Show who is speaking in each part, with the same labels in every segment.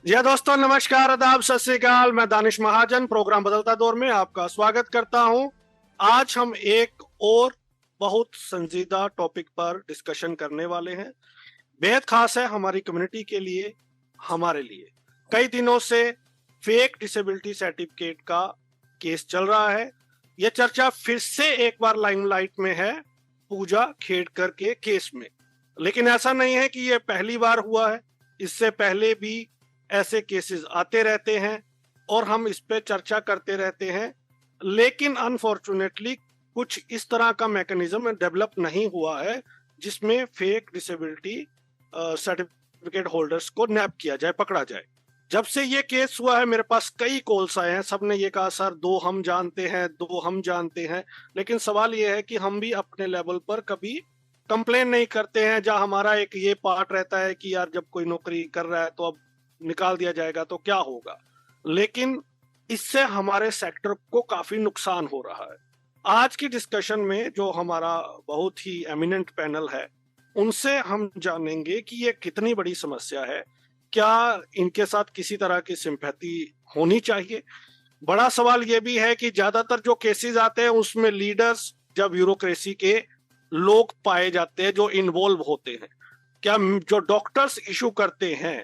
Speaker 1: जी हाँ दोस्तों, नमस्कार, आदाब, सत श्री अकाल। मैं दानिश महाजन प्रोग्राम बदलता दौर में आपका स्वागत करता हूं। आज हम एक और बहुत संजीदा टॉपिक पर डिस्कशन करने वाले हैं। बेहद खास है हमारी कम्युनिटी के लिए, हमारे लिए। कई दिनों से फेक डिसेबिलिटी सर्टिफिकेट का केस चल रहा है। यह चर्चा फिर से एक बार लाइमलाइट में है पूजा खेड़कर के केस में। लेकिन ऐसा नहीं है कि यह पहली बार हुआ है, इससे पहले भी ऐसे केसेस आते रहते हैं और हम इस पे चर्चा करते रहते हैं। लेकिन अनफॉर्चुनेटली कुछ इस तरह का मैकेनिज्म डेवलप नहीं हुआ है जिसमें फेक डिसेबिलिटी सर्टिफिकेट होल्डर्स को नैप किया जाए, पकड़ा जाए। जब से ये केस हुआ है मेरे पास कई कॉल्स आए हैं, सबने ये कहा सर दो हम जानते हैं, दो हम जानते हैं। लेकिन सवाल ये है कि हम भी अपने लेवल पर कभी कंप्लेन नहीं करते हैं, जहां हमारा एक ये पार्ट रहता है कि यार जब कोई नौकरी कर रहा है तो अब निकाल दिया जाएगा तो क्या होगा। लेकिन इससे हमारे सेक्टर को काफी नुकसान हो रहा है। आज की डिस्कशन में जो हमारा बहुत ही एमिनेंट पैनल है, उनसे हम जानेंगे कि ये कितनी बड़ी समस्या है, क्या इनके साथ किसी तरह की सिंपैथी होनी चाहिए। बड़ा सवाल ये भी है कि ज्यादातर जो केसेस आते हैं उसमें लीडर्स या ब्यूरोक्रेसी के लोग पाए जाते हैं जो इन्वॉल्व होते हैं। क्या जो डॉक्टर्स इशू करते हैं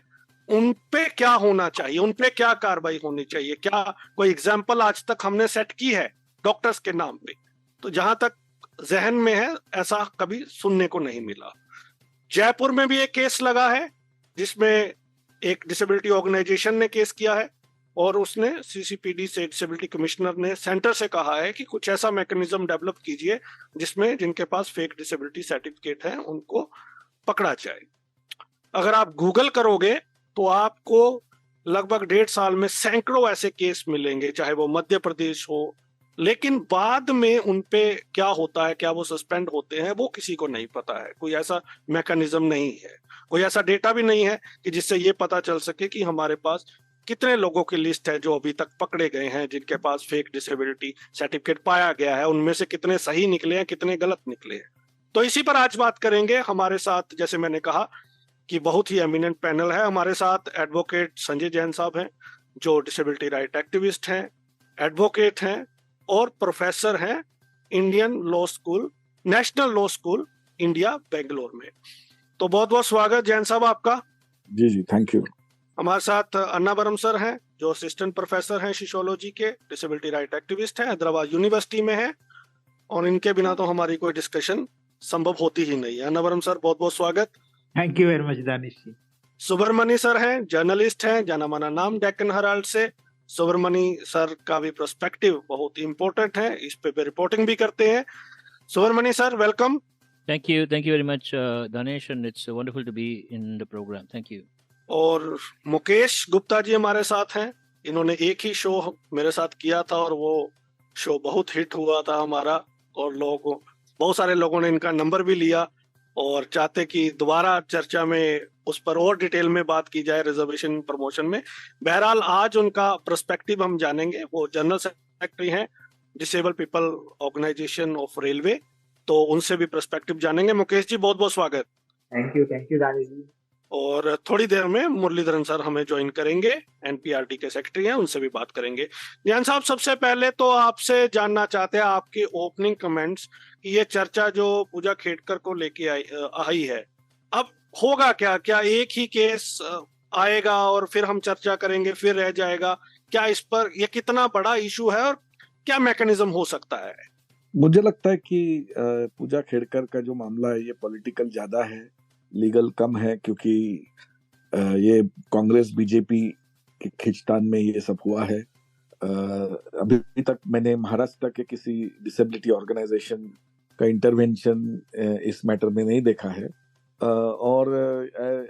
Speaker 1: उन पे क्या होना चाहिए, उन पे क्या कार्रवाई होनी चाहिए? क्या कोई एग्जाम्पल आज तक हमने सेट की है डॉक्टर्स के नाम पे? तो जहां तक जहन में है ऐसा कभी सुनने को नहीं मिला। जयपुर में भी एक केस लगा है जिसमें एक डिसेबिलिटी ऑर्गेनाइजेशन ने केस किया है और उसने सीसीपीडी से डिसेबिलिटी कमिश्नर ने सेंटर से कहा है कि कुछ ऐसा मैकेनिज्म डेवलप कीजिए जिसमें जिनके पास फेक डिसेबिलिटी सर्टिफिकेट है उनको पकड़ा जाए। अगर आप गूगल करोगे तो आपको लगभग 1.5 साल में सैकड़ों ऐसे केस मिलेंगे, चाहे वो मध्य प्रदेश हो। लेकिन बाद में उनपे क्या होता है, क्या वो सस्पेंड होते हैं, वो किसी को नहीं पता है। कोई ऐसा मैकेनिज्म नहीं है, कोई ऐसा डेटा भी नहीं है कि जिससे ये पता चल सके कि हमारे पास कितने लोगों की लिस्ट है जो अभी तक पकड़े गए हैं जिनके पास फेक डिसेबिलिटी सर्टिफिकेट पाया गया है, उनमें से कितने सही निकले हैं, कितने गलत निकले हैं। तो इसी पर आज बात करेंगे। हमारे साथ, जैसे मैंने कहा, कि बहुत ही एमिनेंट पैनल है। हमारे साथ एडवोकेट संजय जैन साहब हैं जो डिसेबिलिटी राइट एक्टिविस्ट हैं, एडवोकेट हैं और प्रोफेसर हैं Indian law school, national law school India Bangalore में। तो बहुत बहुत स्वागत जैन साहब आपका।
Speaker 2: जी जी, थैंक यू।
Speaker 1: हमारे साथ अन्नावरम सर हैं जो असिस्टेंट प्रोफेसर हैं सोशियोलॉजी के, डिसेबिलिटी राइट एक्टिविस्ट हैं, हैदराबाद यूनिवर्सिटी में है। और इनके बिना तो हमारी कोई डिस्कशन संभव होती ही नहीं है। अन्नावरम सर बहुत बहुत स्वागत।
Speaker 3: Thank you very much Danish ji.
Speaker 1: Subramani sir हैं, जर्नलिस्ट हैं, जाना माना नाम डेक्कन हेराल्ड से। सुब्रमणी सर का भी पर्सपेक्टिव बहुत इंपॉर्टेंट है, इस पे रिपोर्टिंग भी करते हैं। Subramani sir welcome.
Speaker 4: Thank you very much, Danesh, and it's wonderful to be in the program. Thank you.
Speaker 1: और मुकेश गुप्ता जी हमारे साथ हैं। इन्होंने एक ही शो मेरे साथ किया था और वो शो बहुत हिट हुआ था हमारा, और बहुत सारे लोगों ने इनका नंबर भी लिया और चाहते कि दोबारा चर्चा में उस पर और डिटेल में बात की जाए रिजर्वेशन प्रमोशन में। बहरहाल आज उनका पर्सपेक्टिव हम जानेंगे। वो जनरल सेक्रेटरी हैं disable people organisation of railway, तो उनसे भी पर्सपेक्टिव जानेंगे। मुकेश जी बहुत बहुत स्वागत।
Speaker 3: थैंक यू दानिश जी।
Speaker 1: और थोड़ी देर में मुरलीधरन सर हमें ज्वाइन करेंगे, एनपीआरटी के सेक्रेटरी हैं, उनसे भी बात करेंगे। ज्ञान साहब, सबसे पहले तो आपसे जानना चाहते हैं आपके ओपनिंग कमेंट्स कि ये चर्चा जो पूजा खेड़कर को लेके आई है, अब होगा क्या? क्या एक ही केस आएगा और फिर हम चर्चा करेंगे, फिर रह जाएगा? क्या इस पर ये कितना बड़ा इशू है और क्या मैकेनिज्म हो सकता है?
Speaker 2: मुझे लगता है कि पूजा खेड़कर का जो मामला है ये पॉलिटिकल ज्यादा है, लीगल कम है, क्योंकि ये कांग्रेस बीजेपी के खींचतान में ये सब हुआ है। अभी तक मैंने महाराष्ट्र के किसी डिसेबिलिटी ऑर्गेनाइजेशन का इंटरवेंशन इस मैटर में नहीं देखा है। और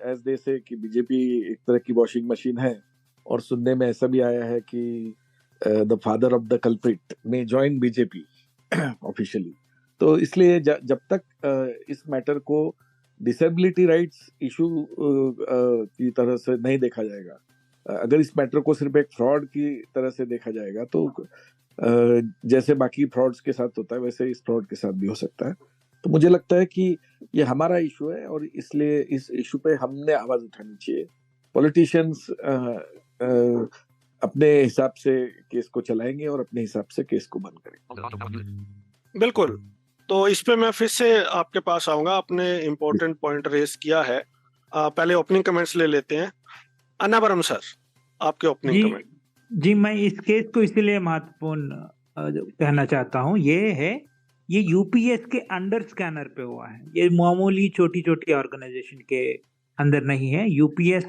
Speaker 2: एज दे से कि बीजेपी एक तरह की वॉशिंग मशीन है, और सुनने में ऐसा भी आया है कि the father of the culprit ने ज्वाइन बीजेपी ऑफिशियली। तो इसलिए जब तक इस मैटर को डिसेबिलिटी राइट्स इशू की तरह से नहीं देखा जाएगा, अगर इस मैटर को सिर्फ एक फ्रॉड की तरह से देखा जाएगा तो जैसे बाकी फ्रॉड्स के साथ होता है वैसे इस फ्रॉड के साथ भी हो सकता है। तो मुझे लगता है कि ये हमारा इशू है और इसलिए इस इशू पे हमने आवाज उठानी चाहिए। पॉलिटिशियंस अपने हिसाब से केस को चलाएंगे और अपने हिसाब से केस को बंद करेंगे।
Speaker 1: बिल्कुल। तो इस पे मैं फिर से आपके पास आऊंगा, आपने इम्पोर्टेंट पॉइंट रेज किया है। पहले ओपनिंग कमेंट्स ले लेते हैं। अन्नावरम सर, आपके ओपनिंग कमेंट।
Speaker 3: जी, मैं इस केस को इसीलिए महत्वपूर्ण कहना चाहता हूँ, ये यूपीएस के अंडर स्कैनर पे हुआ है। ये मामूली छोटी छोटी ऑर्गेनाइजेशन के अंदर नहीं है। UPS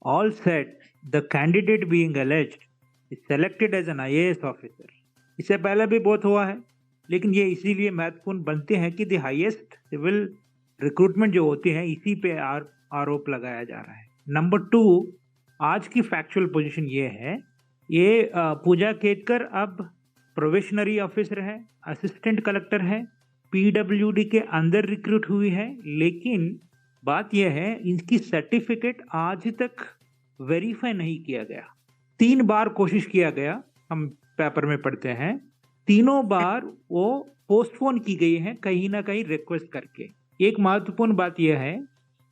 Speaker 3: all set the candidate being alleged is selected as an IAS officer. इससे पहले भी बहुत हुआ है, लेकिन ये इसीलिए महत्वपूर्ण बनते हैं कि द हाईएस्ट सिविल रिक्रूटमेंट जो होती है इसी पे आरोप लगाया जा रहा है। नंबर 2, आज की फैक्चुअल पोजीशन ये है, ये पूजा केतकर अब प्रोबेशनरी ऑफिसर है, असिस्टेंट कलेक्टर है, पीडब्ल्यूडी के अंदर रिक्रूट हुई है। लेकिन बात यह है, इनकी सर्टिफिकेट आज तक वेरीफाई नहीं किया गया। 3 बार कोशिश किया गया, हम पेपर में पढ़ते हैं, तीनों बार वो पोस्टपोन की गई है कहीं ना कहीं रिक्वेस्ट करके। एक महत्वपूर्ण बात यह है,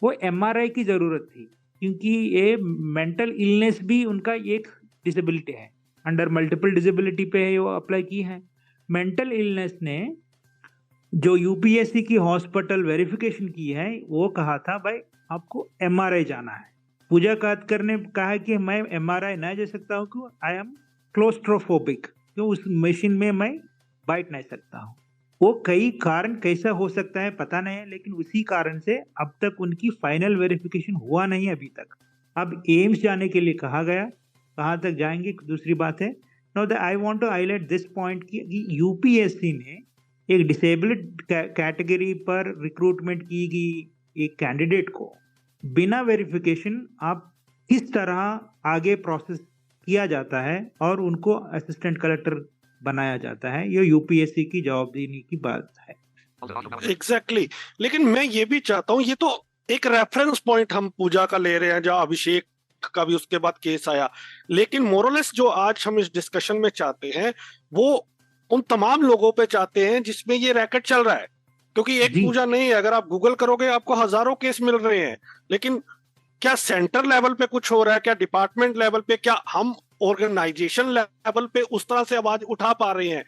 Speaker 3: वो एमआरआई की जरूरत थी, क्योंकि ये मेंटल इलनेस भी उनका एक डिसेबिलिटी है, अंडर मल्टीपल डिसेबिलिटी पे वो अप्लाई की है। मेंटल इलनेस ने जो यूपीएससी की हॉस्पिटल वेरिफिकेशन की है, वो कहा था भाई आपको एमआरआई जाना है। पूजा कातकर ने कहा कि मैं एमआरआई नहीं जा सकता हूँ, क्यों, आई एम क्लोस्ट्रोफोबिक, क्यों उस मशीन में मैं बैठ नहीं सकता हूँ। वो कई कारण कैसा हो सकता है पता नहीं है, लेकिन उसी कारण से अब तक उनकी फाइनल वेरिफिकेशन हुआ नहीं अभी तक। अब एम्स जाने के लिए कहा गया, कहाँ तक जाएंगे दूसरी बात है। Now I want to highlight this point कि यूपीएससी ने एक डिसेबल्ड कैटेगरी पर रिक्रूटमेंट की गई एक कैंडिडेट को बिना वेरिफिकेशन आप किस तरह आगे प्रोसेस किया जाता है और उनको असिस्टेंट कलेक्टर बनाया जाता है, ये यूपीएससी की जवाबदेही की बात है।
Speaker 1: एग्जैक्टली। लेकिन मैं ये भी चाहता हूँ, ये तो एक रेफरेंस पॉइंट हम पूजा का ले रहे हैं, जहाँ अभिषेक का भी उसके बाद केस आया, लेकिन मोरलेस जो आज हम इस डिस्कशन में चाहते हैं वो उन तमाम लोगों पे चाहते हैं जिसमें ये रैकेट चल रहा है। क्योंकि एक पूजा नहीं है, अगर आप गूगल करोगे आपको हजारों केस मिल रहे हैं, लेकिन क्या सेंटर लेवल पे कुछ हो रहा है, क्या डिपार्टमेंट लेवल पे, क्या हम ऑर्गेनाइजेशन लेवल पे उस तरह से आवाज उठा पा रहे हैं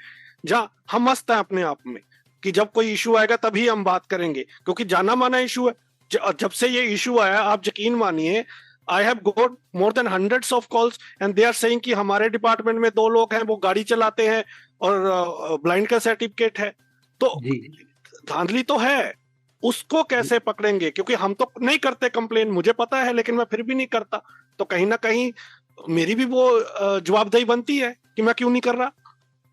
Speaker 1: जहां हम मस्त हैं अपने आप में कि जब कोई इशू आएगा तभी हम बात करेंगे, क्योंकि जाना माना इशू है। जब से ये इशू आया, आप यकीन मानिए, I have got more than hundreds of calls and they are saying कि हमारे डिपार्टमेंट में 2 लोग हैं, वो गाड़ी चलाते हैं और ब्लाइंड का सर्टिफिकेट है। तो धांधली तो है, उसको कैसे पकड़ेंगे? क्योंकि हम तो नहीं करते कंप्लेन, मुझे पता है, लेकिन मैं फिर भी नहीं करता। तो कहीं ना कहीं मेरी भी वो जवाबदेही बनती है कि मैं क्यों नहीं कर रहा।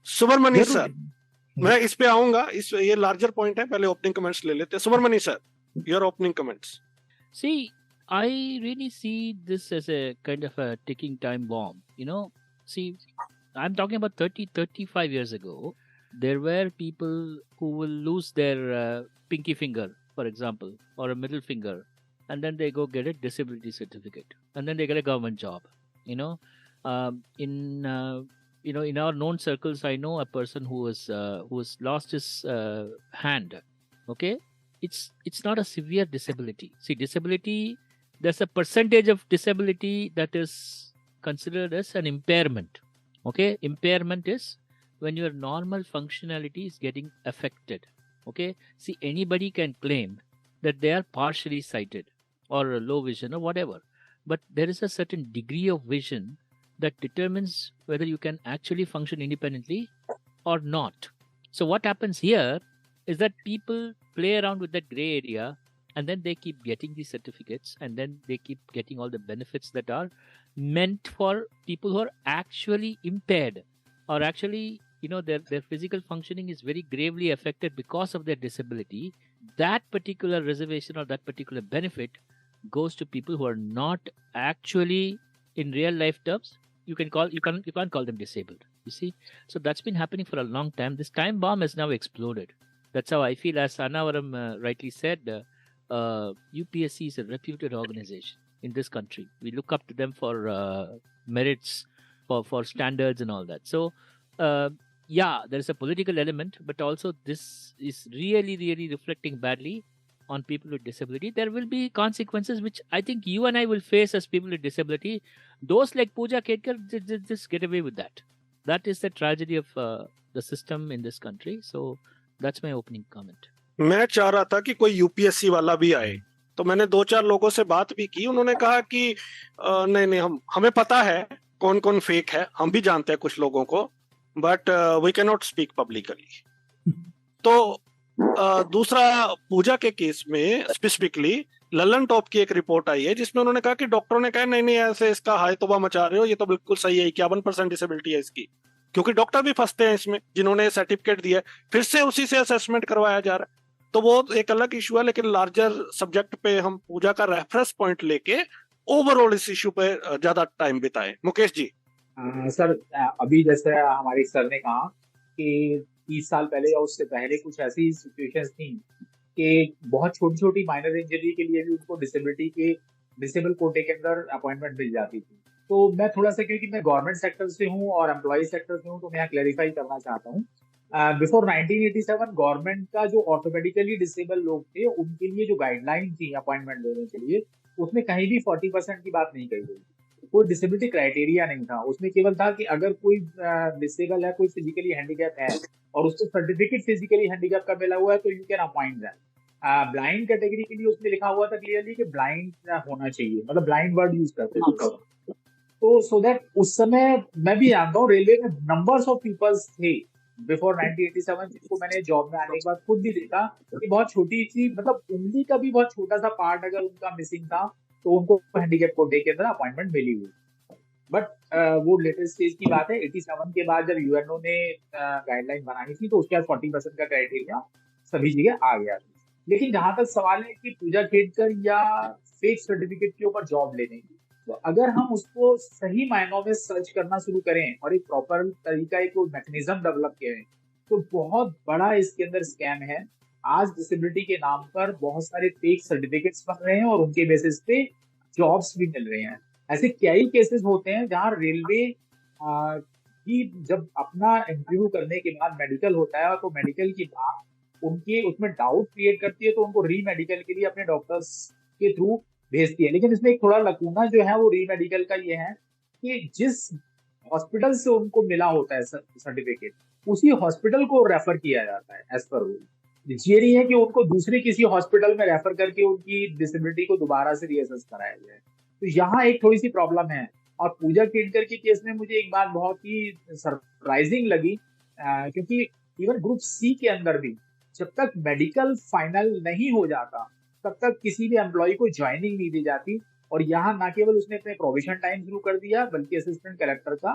Speaker 1: सुब्रमण्य सर, मैं इस पे आऊंगा, ये लार्जर पॉइंट है, पहले ओपनिंग कमेंट्स ले लेते हैं। Subramanya sir, your opening comments.
Speaker 4: See, I really see this as a kind of a ticking time bomb. See, I'm talking about 35 years ago. There were people who will lose their pinky finger, for example, or a middle finger, and then they go get a disability certificate, and then they get a government job. In our known circles, I know a person who has lost his hand. Okay, it's not a severe disability. See, disability, there's a percentage of disability that is considered as an impairment. Okay, impairment is when your normal functionality is getting affected. Okay, see, anybody can claim that they are partially sighted or low vision or whatever, but there is a certain degree of vision that determines whether you can actually function independently or not. So what happens here is that people play around with that gray area, and then they keep getting these certificates, and then they keep getting all the benefits that are meant for people who are actually impaired, or actually, their physical functioning is very gravely affected because of their disability. That particular reservation or that particular benefit goes to people who are not actually, in real life terms, you can't call them disabled. You see, so that's been happening for a long time. This time bomb has now exploded. That's how I feel. As Annavaram rightly said, UPSC is a reputed organization in this country. We look up to them for merits, for standards and all that. So, there is a political element, but also this is really, really reflecting badly on people with disability, there will be consequences which I think you and I will face as people with disability. Those like Pooja Kedkar just get away with that. That is the tragedy of the system in this country. So that's my opening comment.
Speaker 1: मैं चाह रहा था कि कोई UPSC वाला भी आए, तो मैंने 2-4 लोगों से बात भी की, उन्होंने कहा कि नहीं हमें पता है कौन कौन फेक है, हम भी जानते हैं कुछ लोगों को, but we can not speak publicly. तो दूसरा, पूजा के केस में स्पेसिफिकली ललन टॉप की एक रिपोर्ट आई है जिसमें उन्होंने कहा कि डॉक्टरों ने कहा नहीं ऐसे इसका हाय तौबा मचा रहे हो, ये तो बिल्कुल सही है, 51% डिसेबिलिटी है इसकी, क्योंकि डॉक्टर भी फंसते हैं इसमें जिन्होंने सर्टिफिकेट दिया है, फिर से उसी से असेसमेंट करवाया जा रहा है। तो वो एक अलग इशू है, लेकिन लार्जर सब्जेक्ट पे हम पूजा का रेफरेंस पॉइंट लेके ओवरऑल इस इशू पे ज्यादा टाइम बिताए। मुकेश जी।
Speaker 5: सर, अभी जैसे हमारे सर ने कहा कि 30 साल पहले या उससे पहले कुछ ऐसी सिचुएशंस थी कि बहुत छोटी छोटी माइनर इंजरी के लिए भी उनको डिसेबल कोटे के अंदर अपॉइंटमेंट मिल जाती थी। तो मैं थोड़ा सा, क्योंकि मैं गवर्नमेंट सेक्टर से हूँ और एम्प्लॉय सेक्टर से हूँ, तो मैं यहाँ क्लैरिफाई करना चाहता हूँ। बिफोर 1987 गवर्नमेंट का जो ऑर्थोपेडिकली डिसेबल लोग थे उनके लिए जो गाइडलाइन थी अपॉइंटमेंट लेने के लिए, उसमें कहीं भी 40% की बात नहीं कही गई। कोई डिसेबिलिटी क्राइटेरिया नहीं था, उसमें केवल था कि अगर कोई डिसेबल है, कोई फिजिकली हैंडीकैप है और उसको सर्टिफिकेट फिजिकली हैंडीकैप का मिला हुआ है, तो you can appoint that. Blind category के लिए उसमें लिखा हुआ था क्लियरली कि ब्लाइंड होना चाहिए, मतलब ब्लाइंड वर्ड यूज करते थे। तो सो दैट उस समय मैं भी जानता हूँ रेलवे में नंबर्स ऑफ पीपल्स थे बिफोर 1987 जिसको मैंने जॉब में आने के बाद खुद भी देखा कि बहुत छोटी सी, मतलब उंगली का भी बहुत छोटा सा पार्ट अगर उनका मिसिंग था तो उनको हैंडीकैप कोटे के अंदर अपॉइंटमेंट मिली हुई। बट वो लेटेस्ट स्टेज की बात है, 87 के बाद जब यूएनओ ने गाइडलाइन बनाई थी तो उसके बाद 40% का क्राइटेरिया सभी जगह आ गया। लेकिन जहां तक सवाल है कि पूजा खेड़कर या फेक सर्टिफिकेट के ऊपर जॉब लेने की, तो अगर हम उसको सही मायनों में सर्च करना शुरू करें और एक प्रॉपर तरीका, एक मैकेनिज्म डेवलप करें, तो बहुत बड़ा इसके अंदर स्कैम है। आज डिसेबिलिटी के नाम पर बहुत सारे फेक सर्टिफिकेट्स बन रहे हैं और उनके बेसिस पे जॉब्स भी मिल रहे हैं। ऐसे कई केसेस होते हैं जहां रेलवे की जब अपना इंटरव्यू करने के बाद मेडिकल होता है तो मेडिकल की बात उनके उसमें डाउट क्रिएट करती है, तो उनको री मेडिकल के लिए अपने डॉक्टर्स के थ्रू भेजती है। लेकिन इसमें एक थोड़ा लकूना जो है वो री मेडिकल का ये है कि जिस हॉस्पिटल से उनको मिला होता है सर्टिफिकेट, उसी हॉस्पिटल को रेफर किया जाता है एज पर रूल। ये नहीं है कि उनको दूसरी किसी हॉस्पिटल में रेफर करके उनकी डिसेबिलिटी को दोबारा से रीअसेस कराया जाए। तो यहाँ एक थोड़ी सी प्रॉब्लम है। और पूजा खेड़कर के केस में मुझे एक बात बहुत ही सरप्राइजिंग लगी, क्योंकि इवन ग्रुप सी के अंदर भी जब तक मेडिकल फाइनल नहीं हो जाता तब तक किसी भी एम्प्लॉय को ज्वाइनिंग नहीं दी जाती। और यहाँ ना केवल उसने अपने प्रोविजन टाइम शुरू कर दिया बल्कि असिस्टेंट कलेक्टर का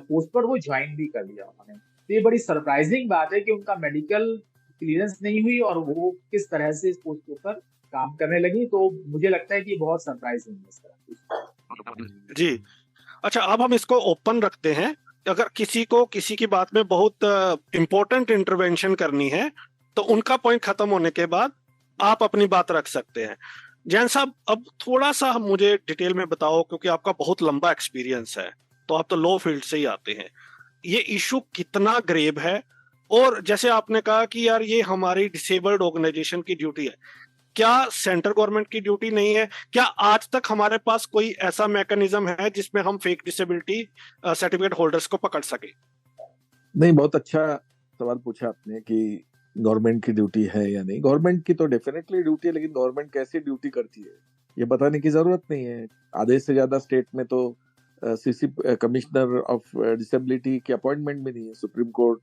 Speaker 5: पोस्ट पर वो ज्वाइन भी कर लिया उन्होंने। तो ये बड़ी सरप्राइजिंग बात है कि उनका मेडिकल क्लियरेंस नहीं हुई और वो किस तरह से इस पोस्ट पर काम करने लगी। तो मुझे लगता है कि बहुत सरप्राइजिंग है इस तरह
Speaker 1: जी। अच्छा, अब हम इसको ओपन रखते हैं। अगर किसी को किसी की बात में बहुत इंपॉर्टेंट इंटरवेंशन करनी है तो उनका पॉइंट खत्म होने के बाद आप अपनी बात रख सकते हैं। जैन साहब, अब थोड़ा सा मुझे डिटेल में बताओ, क्योंकि आपका बहुत लंबा एक्सपीरियंस है, तो आप तो लॉ फील्ड से ही आते हैं। ये इशू कितना ग्रेव है? और जैसे आपने कहा कि यार ये हमारी डिसेबल्ड ऑर्गेनाइजेशन की ड्यूटी है, क्या सेंट्रल गवर्नमेंट की ड्यूटी नहीं है? क्या आज तक हमारे पास कोई ऐसा मैकेनिज्म है जिसमें हम फेक डिसेबिलिटी सर्टिफिकेट होल्डर्स को पकड़ सके?
Speaker 2: नहीं, बहुत अच्छा सवाल पूछा आपने कि गवर्नमेंट की ड्यूटी है या नहीं। गवर्नमेंट की तो डेफिनेटली ड्यूटी है, लेकिन गवर्नमेंट कैसी ड्यूटी करती है ये बताने की जरूरत नहीं है। आधे से ज्यादा स्टेट में तो सीसी कमिश्नर ऑफ डिसेबिलिटी की अपॉइंटमेंट भी नहीं है। सुप्रीम कोर्ट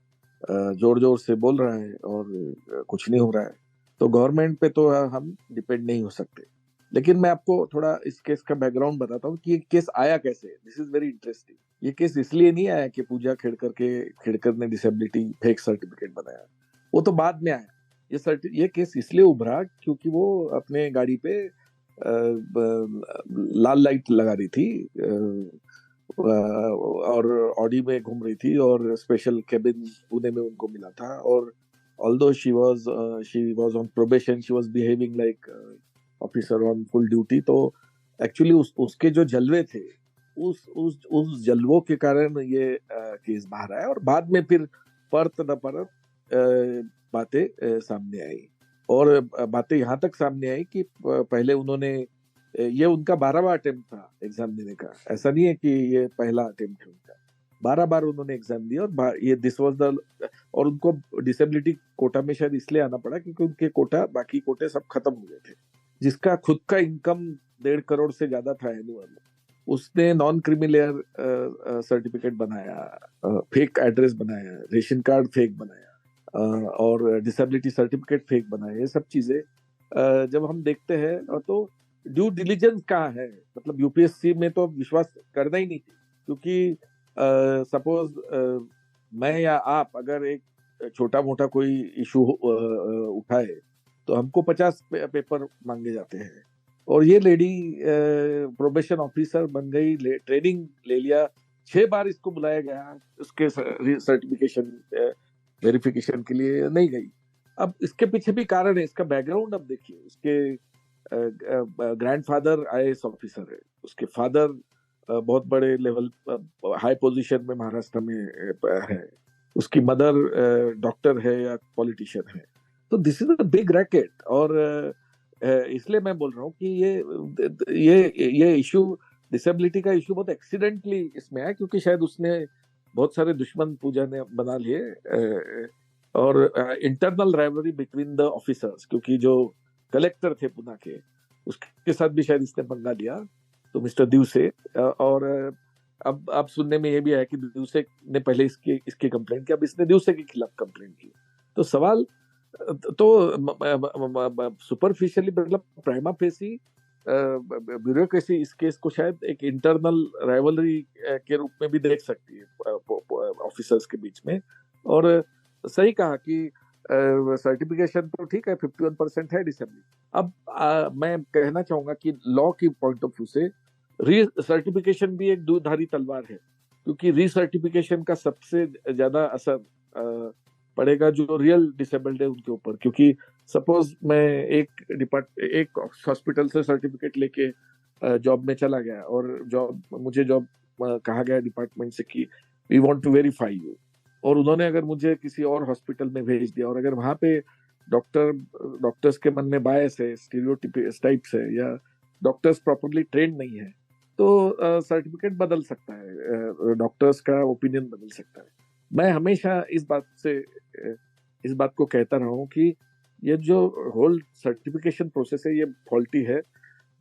Speaker 2: जोर जोर से बोल रहा है और कुछ नहीं हो रहा है। तो गवर्नमेंट पे तो हम डिपेंड नहीं हो सकते। लेकिन मैं आपको थोड़ा इस केस का बैकग्राउंड बताता हूँ कि ये केस आया कैसे। This is very interesting. ये केस इसलिए नहीं आया कि पूजा खेड़कर ने डिसेबिलिटी फेक सर्टिफिकेट बनाया, वो तो बाद में आया। ये केस इसलिए उभरा क्योंकि वो अपने गाड़ी पे लाल लाइट लगा रही थी और ऑडी में घूम रही थी और स्पेशल केबिन पुणे में उनको मिला था। और although she was on probation, she was behaving like officer on full duty। तो एक्चुअली उसके जो जलवे थे उस जलवों के कारण ये केस बाहर आया और बाद में फिर परत न परत बातें सामने आई। और बातें यहाँ तक सामने आई कि पहले उन्होंने, ये उनका 12वां अटेम्प्ट था एग्जाम देने का, ऐसा नहीं है कि ये पहला अटेम्प्ट है उनका, 12 बार उन्होंने एग्जाम दिया और ये दिस वाज द, और उनको डिसेबिलिटी कोटा में शायद इसलिए आना पड़ा क्योंकि उनके कोटा, बाकी कोटे सब खत्म हो गए थे। जिसका खुद का इनकम 1.5 करोड़ से ज्यादा था एनुअल, उसने नॉन क्रीमिलेयर सर्टिफिकेट बनाया, फेक एड्रेस बनाया, रेशन कार्ड फेक बनाया, और डिसेबिलिटी सर्टिफिकेट फेक बनाया। ये सब चीजें जब हम देखते हैं तो ड्यू डिलीजेंस कहाँ है, मतलब यूपीएससी में तो विश्वास करना ही नहीं, क्योंकि सपोज मैं या आप अगर एक छोटा मोटा कोई इशू उठाए तो हमको 50 पेपर मांगे जाते हैं, और ये लेडी प्रोबेशन ऑफिसर बन गई, ट्रेनिंग ले लिया, 6 बार इसको बुलाया गया, उसके सर्टिफिकेशन वेरिफिकेशन के लिए नहीं गई। अब इसके पीछे भी कारण है, इसका बैकग्राउंड अब देखिए, उसके ग्रैंडफादर आईएएस ऑफिसर है, उसके फादर बहुत बड़े लेवल हाई पोजीशन में महाराष्ट्र में है, उसकी मदर डॉक्टर है या पॉलिटिशियन है। तो this is a big racket, और इसलिए मैं बोल रहा हूँ कि ये इशू, डिसेबिलिटी का इशू बहुत एक्सीडेंटली इसमें है, क्योंकि शायद उसने बहुत सारे दुश्मन पूजा ने बना लिए, और internal rivalry between the officers, क्योंकि जो कलेक्टर थे पुणे के, उसके साथ भी शायद इसने पंगा लिया, तो मिस्टर दिवसे। और अब सुनने में ये भी आया कि दिवसे ने पहले इसकी कंप्लेंट की, अब इसने दिवसे के खिलाफ कंप्लेंट की। तो सवाल तो सुपरफिशियली, मतलब प्राइमा फेसी ब्यूरोक्रेसी इस केस को शायद एक इंटरनल राइवलरी के रूप में भी देख सकती है ऑफिसर्स के बीच में। और सही कहा कि सर्टिफिकेशन तो ठीक है, 51% है डिसेबिलिटी। अब मैं कहना चाहूंगा कि लॉ की पॉइंट ऑफ व्यू से री सर्टिफिकेशन भी एक दुधारी तलवार है, क्योंकि रीसर्टिफिकेशन का सबसे ज्यादा असर पड़ेगा जो रियल डिसेबल्ड है उनके ऊपर। क्योंकि सपोज मैं एक हॉस्पिटल से सर्टिफिकेट लेके जॉब में चला गया, और मुझे जॉब कहा गया डिपार्टमेंट से कि we want to verify you, और उन्होंने अगर मुझे किसी और हॉस्पिटल में भेज दिया, और अगर वहां पे डॉक्टर्स के मन में बायस है, स्टीरियोटाइप्स है, या डॉक्टर्स प्रॉपरली ट्रेंड नहीं है, तो सर्टिफिकेट बदल सकता है, डॉक्टर्स का ओपिनियन बदल सकता है। मैं हमेशा इस बात को कहता रहा हूँ कि ये जो होल सर्टिफिकेशन प्रोसेस है ये फॉल्टी है।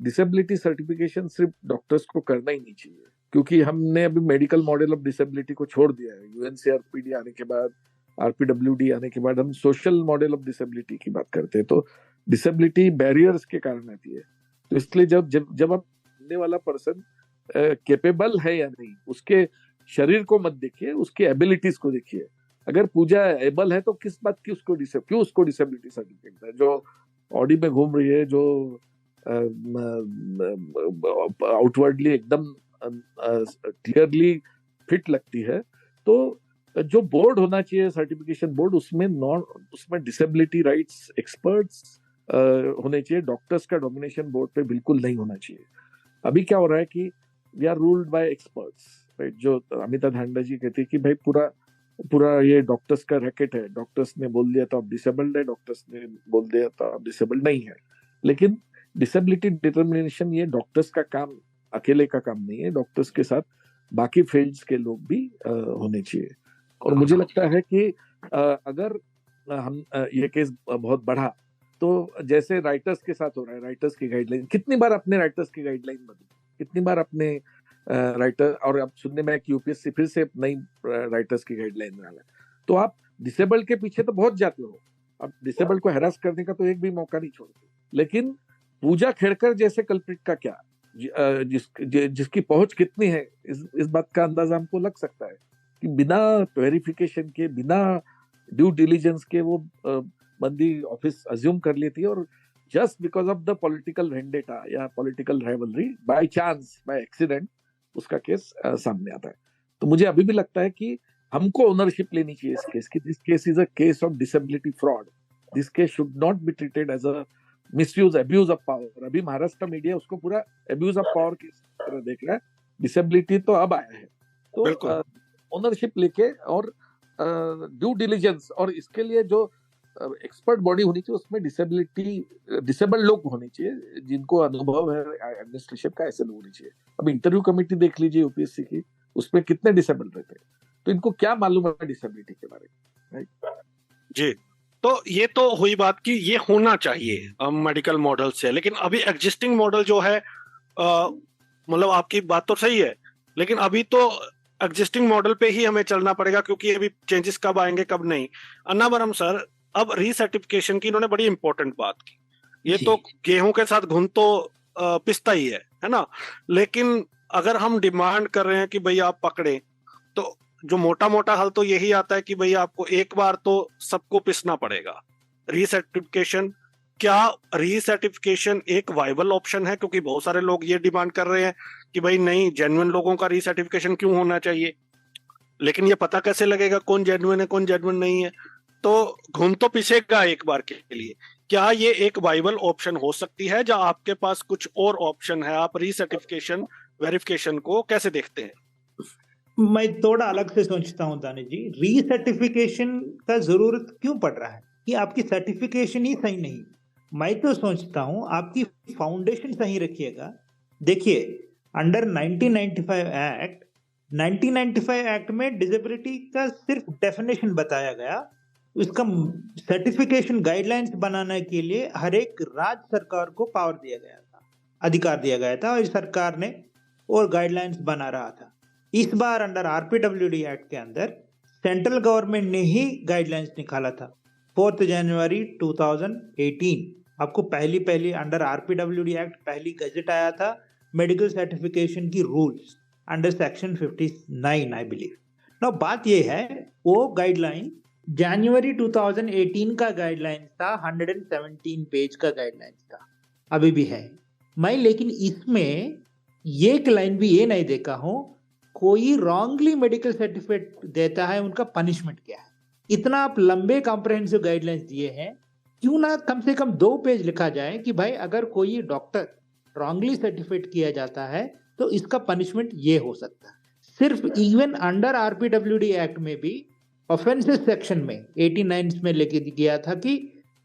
Speaker 2: डिसेबिलिटी सर्टिफिकेशन सिर्फ डॉक्टर्स को करना ही नहीं चाहिए, क्योंकि हमने अभी मेडिकल मॉडल ऑफ डिसेबिलिटी को छोड़ दिया है। यूएनसीआरपीडी आने के बाद, आरपीडब्ल्यूडी आने के बाद हम सोशल मॉडल ऑफ डिसेबिलिटी की बात करते हैं। तो डिसेबिलिटी बैरियर्स के कारण आती है। तो इसलिए जब आप सामने वाला पर्सन कैपेबल है या नहीं, उसके शरीर को मत देखिए, उसकी एबिलिटीज को देखिए। अगर पूजा एबल है तो किस बात की क्यों उसको डिसेबिलिटी सर्टिफिकेट है? जो ऑडी में घूम रही है, जो आउटवर्डली एकदम क्लियरली फिट लगती है, तो जो बोर्ड होना चाहिए, सर्टिफिकेशन बोर्ड, उसमें डिसेबिलिटी राइट्स एक्सपर्ट्स होने चाहिए। डॉक्टर्स का डोमिनेशन बोर्ड पे बिल्कुल नहीं होना चाहिए। अभी क्या हो रहा है कि we are ruled by experts, right? जो अमिता धांडा जी कहती है कि भाई पूरा ये डॉक्टर्स का रैकेट है, डॉक्टर्स ने बोल दिया तो आप डिसेबल्ड है, डॉक्टर्स ने बोल दिया तो आप डिसेबल्ड नहीं है। लेकिन डिसेबिलिटी डिटर्मिनेशन ये डॉक्टर्स का काम, अकेले का काम नहीं है, डॉक्टर्स के साथ बाकी फील्ड्स के लोग भी होने चाहिए। और मुझे लगता है कि अगर हम ये केस बहुत बढ़ा, तो जैसे राइटर्स के साथ हो रहा है, राइटर्स की गाइडलाइन, कितनी बार अपने राइटर्स की गाइडलाइन बदली, कितनी बार अपने राइटर, और अब सुनने में कि यूपीएससी फिर से नई राइटर्स की गाइडलाइन बना है। तो आप डिसेबल्ड के पीछे तो बहुत जाते हो, अब डिसेबल्ड को हैरास करने का तो एक भी मौका नहीं छोड़ते। लेकिन पूजा खेड़कर जैसे कल्प्रिट का क्या, जिसकी पहुंच कितनी है, इस बात का अंदाजा हमको लग सकता है कि बिना वेरिफिकेशन के, बिना ड्यू डिलीजेंस के वो बंदी ऑफिस अज्यूम कर लेती है, और just because of the political vendetta या political rivalry, by chance, by accident, उसका केस सामने आता है। तो मुझे अभी भी लगता है कि हमको ओनरशिप लेनी चाहिए इस केस की। This case is a case of disability fraud. This case should not be treated as a misuse, abuse of power. अभी महाराष्ट्र मीडिया उसको पूरा अब्यूज ऑफ पावर की तरह देख रहा है। डिसेबिलिटी तो अब आया है, तो ओनरशिप लेके और ड्यू डिलीजेंस, और इसके लिए जो एक्सपर्ट बॉडी होनी चाहिए, उसमें डिसेबल लोग होने चाहिए जिनको अनुभव है एडमिनिस्ट्रेशन का, ऐसे लोग होने चाहिए। अब इंटरव्यू कमेटी देख लीजिए यूपीएससी की, उसमें कितने डिसेबल रहते हैं, तो इनको क्या मालूम है डिसेबिलिटी के बारे में, right?
Speaker 1: जी, तो ये तो हुई बात कि ये होना चाहिए मेडिकल मॉडल से, लेकिन अभी एग्जिस्टिंग मॉडल जो है, मतलब आपकी बात तो सही है, लेकिन अभी तो एग्जिस्टिंग मॉडल पे ही हमें चलना पड़ेगा, क्योंकि अभी चेंजेस कब आएंगे कब नहीं। अन्नावरम सर, अब रीसर्टिफिकेशन की इन्होंने बड़ी इंपॉर्टेंट बात की। ये तो गेहूं के साथ घुन तो पिसता ही है ना, लेकिन अगर हम डिमांड कर रहे हैं कि भाई आप पकड़े, तो जो मोटा मोटा हल तो यही आता है कि भाई आपको एक बार तो सबको पिसना पड़ेगा। रीसर्टिफिकेशन, क्या रीसर्टिफिकेशन एक वाइबल ऑप्शन है? क्योंकि बहुत सारे लोग ये डिमांड कर रहे हैं कि भाई नहीं, जेन्युइन लोगों का रीसर्टिफिकेशन क्यों होना चाहिए, लेकिन ये पता कैसे लगेगा कौन जेन्युइन है कौन जेन्युइन नहीं है? तो घुन तो पिसेगा एक बार के लिए। क्या ये एक वाइबल ऑप्शन हो सकती है, या आपके पास कुछ और ऑप्शन है? आप रीसर्टिफिकेशन वेरिफिकेशन को कैसे देखते हैं?
Speaker 3: मैं थोड़ा अलग से सोचता हूँ दानिश जी। रीसर्टिफिकेशन का जरूरत क्यों पड़ रहा है कि आपकी सर्टिफिकेशन ही सही नहीं। मैं तो सोचता हूँ आपकी फाउंडेशन सही रखिएगा। देखिए, अंडर 1995 एक्ट में डिसेबिलिटी का सिर्फ डेफिनेशन बताया गया, उसका सर्टिफिकेशन गाइडलाइंस बनाने के लिए हर एक राज्य सरकार को पावर दिया गया था, अधिकार दिया गया था, और सरकार ने और गाइडलाइंस बना रहा था। इस बार अंडर आरपीडब्ल्यूडी एक्ट के अंदर सेंट्रल गवर्नमेंट ने ही गाइडलाइंस निकाला था। 4 जनवरी 2018 आपको पहली अंडर आरपीडब्ल्यूडी एक्ट पहली गजेट आया था, मेडिकल सर्टिफिकेशन की rules under section 59 I believe. Now बात ये है, वो गाइडलाइन जनवरी 2018 का गाइडलाइन था, 117 पेज का गाइडलाइन था, अभी भी है। मैं लेकिन इसमें एक लाइन भी ये नहीं देखा हूं, कोई रॉन्गली मेडिकल सर्टिफिकेट देता है उनका पनिशमेंट क्या है। इतना आप लंबे कॉम्प्रिहेंसिव गाइडलाइंस दिए हैं, क्यों ना कम से कम 2 पेज लिखा जाए कि भाई अगर कोई डॉक्टर रॉन्गली सर्टिफिकेट किया जाता है तो इसका पनिशमेंट ये हो सकता है। सिर्फ इवन अंडर आरपीडब्ल्यूडी एक्ट में भी ऑफेंसेस सेक्शन में 89 में लेके गया था कि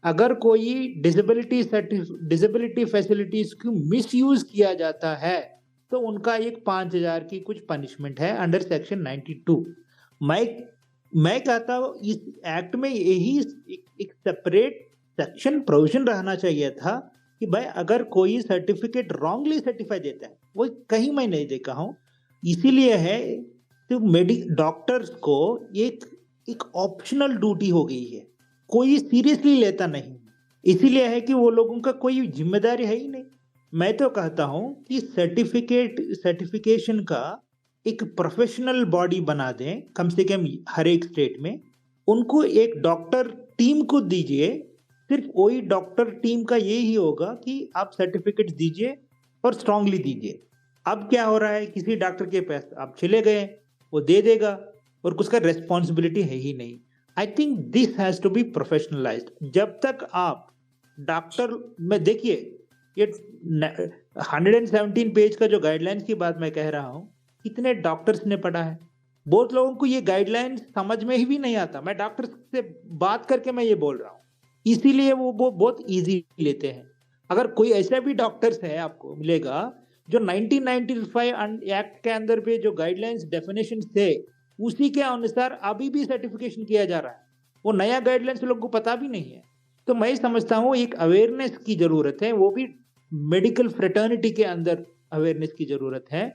Speaker 3: अगर कोई डिसेबिलिटी फैसिलिटीज को मिसयूज किया जाता है तो उनका एक 5,000 की कुछ पनिशमेंट है अंडर सेक्शन 92। मैं कहता हूँ इस एक्ट में यही एक सेपरेट सेक्शन प्रोविजन रहना चाहिए था कि भाई अगर कोई सर्टिफिकेट रॉन्गली सर्टिफाई देता है, वो कहीं मैं नहीं देखा हूँ। इसीलिए है तो डॉक्टर्स को एक ऑप्शनल ड्यूटी हो गई है, कोई सीरियसली लेता नहीं, इसीलिए है कि वो लोगों का कोई जिम्मेदारी है ही नहीं। मैं तो कहता हूं कि सर्टिफिकेशन का एक प्रोफेशनल बॉडी बना दें, कम से कम हर एक स्टेट में। उनको एक डॉक्टर टीम को दीजिए, सिर्फ वही डॉक्टर टीम का यही होगा कि आप सर्टिफिकेट दीजिए और स्ट्रांगली दीजिए। अब क्या हो रहा है, किसी डॉक्टर के पास आप चले गए, वो दे देगा और उसका रेस्पॉन्सिबिलिटी है ही नहीं। I think this has to be professionalised. जब तक आप डॉक्टर में देखिए, ये 117 पेज का जो गाइडलाइंस की बात मैं कह रहा हूँ, कितने डॉक्टर्स ने पढ़ा है? बहुत लोगों को ये गाइडलाइंस समझ में ही भी नहीं आता। मैं डॉक्टर से बात करके मैं ये बोल रहा हूँ, इसीलिए वो बहुत इजी लेते हैं। अगर कोई ऐसा भी डॉक्टर्स है आपको मिलेगा जो 1995 एक्ट के अंदर पे जो गाइडलाइंस डेफिनेशन थे उसी के अनुसार अभी भी सर्टिफिकेशन किया जा रहा है, वो नया गाइडलाइंस लोगों को पता भी नहीं है। तो मैं समझता हूँ एक अवेयरनेस की जरूरत है, वो भी मेडिकल फ्रेटर्निटी के अंदर अवेयरनेस की जरूरत है।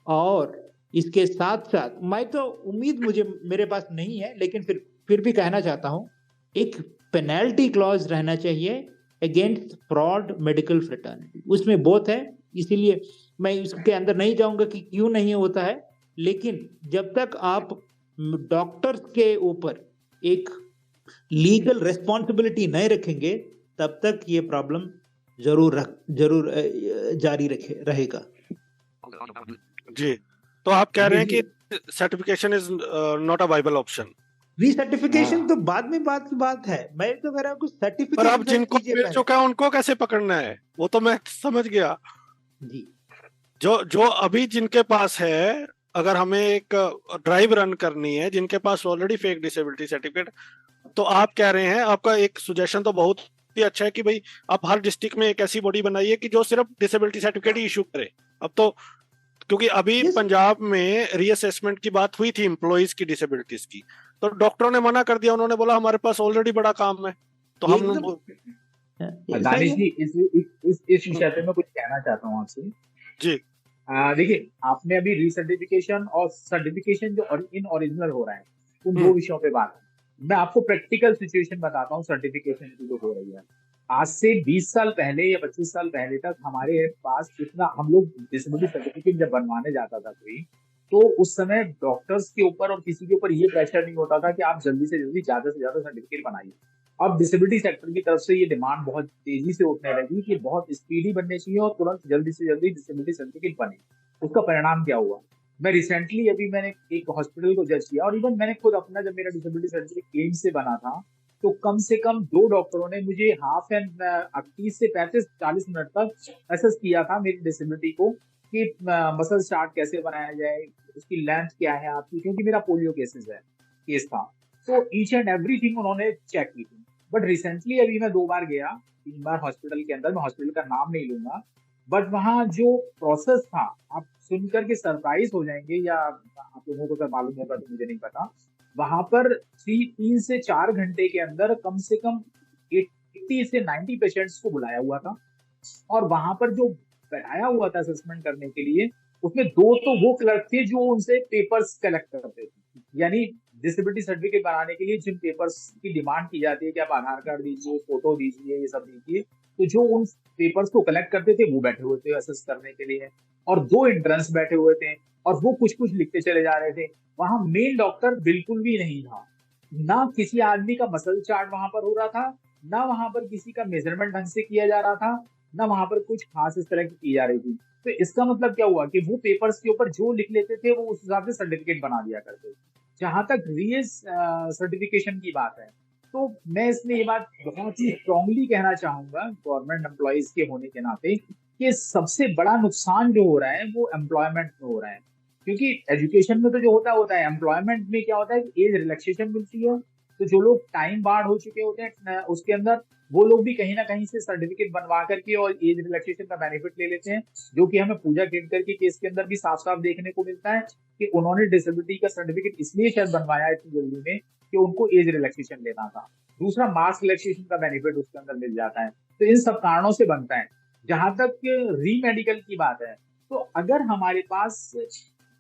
Speaker 3: और इसके साथ साथ मैं तो उम्मीद मेरे पास नहीं है, लेकिन फिर भी कहना चाहता हूँ, एक पेनल्टी क्लॉज रहना चाहिए अगेंस्ट फ्रॉड मेडिकल फ्रेटर्निटी। उसमें बहुत है, इसीलिए मैं इसके अंदर नहीं जाऊंगा कि क्यों नहीं होता है, लेकिन जब तक आप डॉक्टर्स के ऊपर एक लीगल रेस्पॉन्सिबिलिटी नहीं रखेंगे तब तक ये प्रॉब्लम जरूर जारी रहेगा।
Speaker 1: जी, तो आप कह रहे हैं कि certification is not a viable option.
Speaker 3: Recertification तो बाद में बात है। मैं तो कह रहा हूँ सर्टिफिकेशन,
Speaker 1: पर आप जिनको मिल चुका है उनको कैसे पकड़ना है, वो तो मैं समझ गया जी। जो अभी जिनके पास है अगर हमें एक ड्राइव रन करनी है जिनके पास ऑलरेडी फेक डिसेबिलिटी सर्टिफिकेट, तो आप कह रहे हैं, आपका एक सुजेशन तो बहुत ही अच्छा है कि भाई आप हर डिस्ट्रिक्ट में एक ऐसी बॉडी बनाइए कि जो सिर्फ डिसेबिलिटी सर्टिफिकेट ही इशू करे। अब तो क्योंकि अभी
Speaker 6: Yes.
Speaker 1: पंजाब में रीअसेसमेंट की बात हुई थी एम्प्लॉइज की डिसेबिलिटीज की, तो डॉक्टरों ने मना कर दिया, उन्होंने बोला हमारे पास ऑलरेडी बड़ा काम है, तो हम
Speaker 6: एकदम
Speaker 5: दानिश जी इस विषय पे मैं कुछ कहना चाहता हूँ आपसे।
Speaker 1: जी
Speaker 5: देखिए, आपने अभी रीसर्टिफिकेशन और सर्टिफिकेशन जो इन ओरिजिनल हो रहा है उन दो विषयों पे बात है। मैं आपको प्रैक्टिकल सिचुएशन बताता हूँ सर्टिफिकेशन की जो हो रही है। आज से 20 साल पहले या 25 साल पहले तक हमारे पास इतना, हम लोग डिसेबिलिटी सर्टिफिकेट जब बनवाने जाता था कोई, तो उस समय डॉक्टर्स के ऊपर और किसी के ऊपर ये प्रेशर नहीं होता था कि आप जल्दी से जल्दी ज्यादा से ज्यादा सर्टिफिकेट बनाइए। अब डिसेबिलिटी सेक्टर की तरफ से ये डिमांड बहुत तेजी से उठने लगी कि बहुत स्पीडी बनने चाहिए और तुरंत जल्दी से जल्दी डिसेबिलिटी सर्टिफिकेट बने। उसका परिणाम क्या हुआ? मैं रिसेंटली अभी मैंने एक हॉस्पिटल को जज किया, और इवन मैंने खुद अपना, जब मेरा डिसेबिलिटी सर्टिफिकेट एम्स से बना था, तो कम से कम 2 डॉक्टरों ने मुझे 30 से 35-40 मिनट तक असेस किया था मेरी डिसेबिलिटी को कि मसल चार्ट कैसे बनाया जाए, उसकी लेंथ क्या है आपकी, क्योंकि मेरा पोलियो केस था। तो ईच एंड एवरीथिंग उन्होंने चेक की थी। बट रिसेंटली अभी मैं 2 बार गया, 3 बार हॉस्पिटल के अंदर, मैं हॉस्पिटल का नाम नहीं लूंगा, बट वहाँ जो प्रोसेस था, आप सुनकर के सरप्राइज हो जाएंगे, या आप लोगों को तो मालूम होगा तो मुझे नहीं पता। वहां पर 3 से 4 घंटे के अंदर कम से कम 80 से 90 पेशेंट्स को बुलाया हुआ था, और वहां पर जो बैठाया हुआ था असेसमेंट करने के लिए, उसमें 2 तो वो क्लर्क थे जो उनसे पेपर्स कलेक्ट करते थे। यानी डिसेबिलिटी सर्टिफिकेट बनाने के लिए जिन पेपर्स की डिमांड की जाती है कि आप आधार कार्ड दीजिए, फोटो दीजिए, ये सब दीजिए, तो जो उन पेपर्स को कलेक्ट करते थे वो बैठे हुए थे असेस करने के लिए, और 2 इंटर्न्स बैठे हुए थे, और वो कुछ कुछ लिखते चले जा रहे थे। वहां मेन डॉक्टर बिल्कुल भी नहीं था, ना किसी आदमी का मसल चार्ट वहां पर हो रहा था, ना वहां पर किसी का मेजरमेंट ढंग से किया जा रहा था, ना वहां पर कुछ खास इस तरह की जा रही थी। तो इसका मतलब क्या हुआ कि वो पेपर्स के ऊपर जो लिख लेते थे वो उस हिसाब से सर्टिफिकेट बना दिया करते थे। जहां तक सर्टिफिकेशन की बात है, तो मैं इसमें ये बात बहुत ही स्ट्रांगली कहना चाहूंगा गवर्नमेंट एम्प्लॉइज के होने के नाते कि सबसे बड़ा नुकसान जो हो रहा है वो एम्प्लॉयमेंट में हो रहा है। क्योंकि एजुकेशन में तो जो होता है, एम्प्लॉयमेंट में क्या होता है कि एज रिलैक्सेशन मिलती है, तो जो लोग टाइम बार्ड हो चुके होते हैं उसके अंदर, वो लोग भी कहीं ना कहीं से सर्टिफिकेट बनवा करके और एज रिलैक्सेशन का बेनिफिट ले लेते हैं, जो कि हमें पूजा खेड़कर के केस के अंदर भी साफ साफ देखने को मिलता है कि उन्होंने डिसेबिलिटी का सर्टिफिकेट इसलिए शायद बनवाया इतनी जल्दी में कि उनको एज रिलैक्सेशन लेना था। दूसरा, मार्क्स रिलैक्सेशन का बेनिफिट उसके अंदर मिल जाता है। तो इन सब कारणों से बनता है। जहां तक री मेडिकल की बात है, तो अगर हमारे पास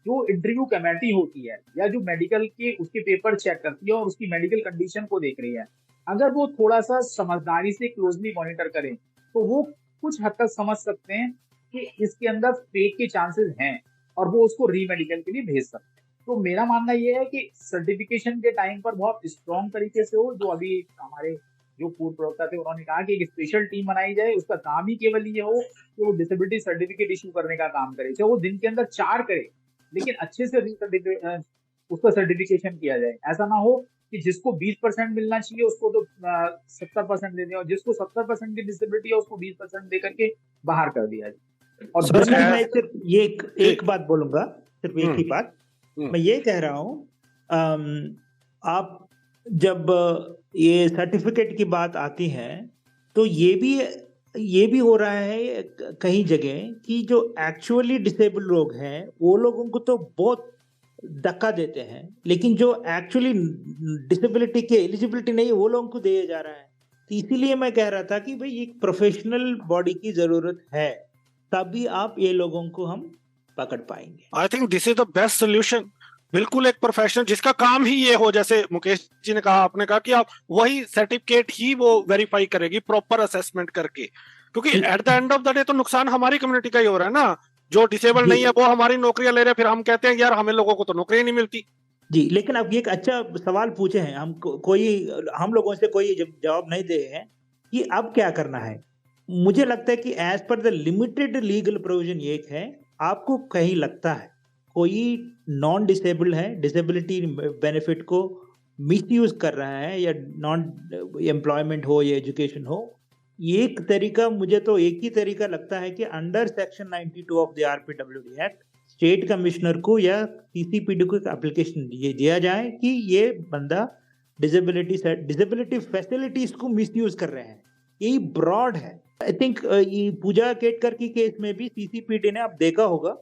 Speaker 5: जो इंटरव्यू कमेटी होती है या जो मेडिकल के उसके पेपर चेक करती है और उसकी मेडिकल कंडीशन को देख रही है, अगर वो थोड़ा सा समझदारी से क्लोजली मॉनिटर करें, तो वो कुछ हद तक समझ सकते हैं कि इसके अंदर फेक के चांसेस हैं, और वो उसको री मेडिकल के लिए भेज सकते हैं। तो मेरा मानना ये है कि सर्टिफिकेशन के टाइम पर बहुत स्ट्रॉन्ग तरीके से हो, जो अभी हमारे जो पूर्व प्रवक्ता थे उन्होंने कहा कि एक स्पेशल टीम बनाई जाए, उसका काम ही केवल ये हो कि वो डिसेबिलिटी सर्टिफिकेट इशू करने का काम करे, चाहे वो दिन के अंदर 4 करे, लेकिन अच्छे से उसका सर्टिफिकेशन किया जाए। ऐसा ना हो कि जिसको 20% मिलना चाहिए उसको तो 70% दे दें, और जिसको 70% की डिसेबिलिटी है उसको 20% दे करके बाहर कर दिया जाए। और
Speaker 1: सर,
Speaker 3: जनरल मैं सिर्फ ये एक बात बोलूंगा, सिर्फ एक ही बात
Speaker 1: हम्म।
Speaker 3: मैं ये कह रहा हूँ, आप जब ये सर्टिफिकेट की बात आती है तो ये भी हो रहा है कहीं जगह कि जो एक्चुअली डिसेबल लोग हैं वो लोगों को तो बहुत धक्का देते हैं, लेकिन जो एक्चुअली डिसेबिलिटी की एलिजिबिलिटी नहीं है वो लोगों को दिया जा रहा है। तो इसीलिए मैं कह रहा था कि भाई एक प्रोफेशनल बॉडी की जरूरत है, तभी आप ये लोगों को हम पकड़ पाएंगे।
Speaker 1: आई think this is the best solution. बिल्कुल एक प्रोफेशनल जिसका काम ही ये हो, जैसे मुकेश जी ने कहा, आपने कहा कि आप वही सर्टिफिकेट ही वो वेरीफाई करेगी प्रॉपर असेसमेंट करके, क्योंकि at the end of the day तो नुकसान हमारी कम्युनिटी का ही हो रहा है ना। जो डिसेबल नहीं है वो हमारी नौकरियां ले रहे हैं, फिर हम कहते हैं यार हमें लोगों को तो नौकरियां नहीं मिलती।
Speaker 3: जी, लेकिन अब ये एक अच्छा सवाल पूछे हैं हम लोगों से कोई जवाब नहीं दे हैं कि अब क्या करना है। मुझे लगता है कि as per the limited legal provision एक है, आपको कहीं लगता है कोई नॉन डिसेबल्ड है, डिसेबिलिटी बेनिफिट को मिसयूज कर रहा है, या नॉन एम्प्लॉयमेंट हो या एजुकेशन हो, मुझे तो एक ही तरीका लगता है कि under section 92 of the RPWD act state commissioner को या सीसीपीडी को एक एप्लीकेशन दिया जाए कि ये बंदा डिसेबिलिटी फैसिलिटीज को मिसयूज कर रहे हैं। यही ब्रॉड है। आई थिंक पूजा केटकर की केस में भी सीसीपीडी ने, आप देखा होगा,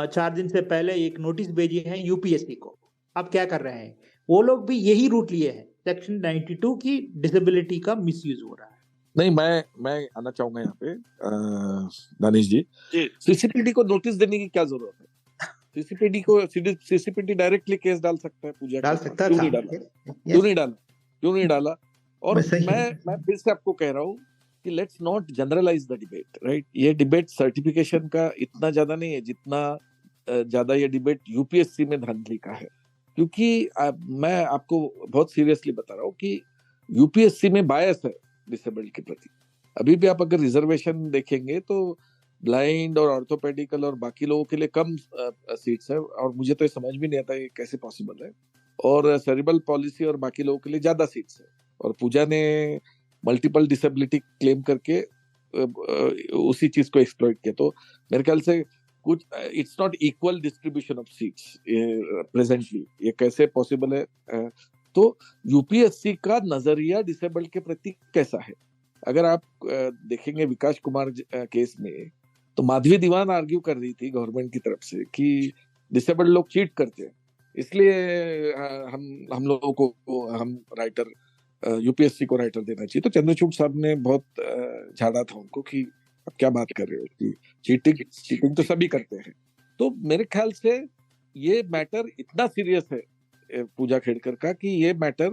Speaker 3: 4 दिन से पहले एक नोटिस भेजी है यूपीएससी को, आप क्या कर रहे हैं। वो लोग भी यही रूट लिए हैं, सेक्शन 92 की डिसेबिलिटी का मिसयूज हो रहा है।
Speaker 2: नहीं, मैं आना चाहूंगा यहाँ पे दानिश जी। सीसीपीडी को नोटिस देने की क्या जरूरत है? सीसीपीडी डायरेक्टली केस डाल सकता है पूजा,
Speaker 3: डाल सकता
Speaker 2: क्यों
Speaker 3: था।
Speaker 2: नहीं डाला? और मैं फिर से आपको कह रहा हूँ कि let's not generalise the debate, right. ये डिबेट सर्टिफिकेशन का इतना ज्यादा नहीं है जितना ज्यादा ये डिबेट यूपीएससी में धांधली का है। क्योंकि मैं आपको बहुत सीरियसली बता रहा हूँ कि यूपीएससी में बायस है डिसेबल्ड के प्रति। अभी भी आप अगर रिजर्वेशन देखेंगे तो ब्लाइंड और ऑर्थोपेडिकल और बाकी लोगों के लिए कम सीट्स है, और मुझे तो ये समझ भी नहीं आता ये कैसे पॉसिबल है। और सेरिब्रल पॉलिसी और बाकी लोगों के लिए ज्यादा सीट्स है, और पूजा ने मल्टीपल डिसेबिलिटी क्लेम करके उसी चीज को एक्सप्लॉइट किया। तो मेरे ख्याल से कुछ it's not equal distribution of seats presently, ये कैसे पॉसिबल है? तो यूपीएससी का नजरिया डिसेबल्ड के प्रति कैसा है? अगर आप देखेंगे विकास कुमार केस में, तो माधवी दीवान आर्ग्यू कर रही थी गवर्नमेंट की तरफ से कि डिसेबल्ड लोग चीट करते हैं, इसलिए हम लोगों को हम राइटर यूपीएससी को राइटर देना चाहिए। तो चंद्रचूड़ साहब ने बहुत झाड़ा था उनको कि आप क्या बात कर रहे हो कि चीटिंग तो सभी करते हैं। तो मेरे ख्याल से ये मैटर इतना सीरियस है पूजा खेड़कर का कि ये मैटर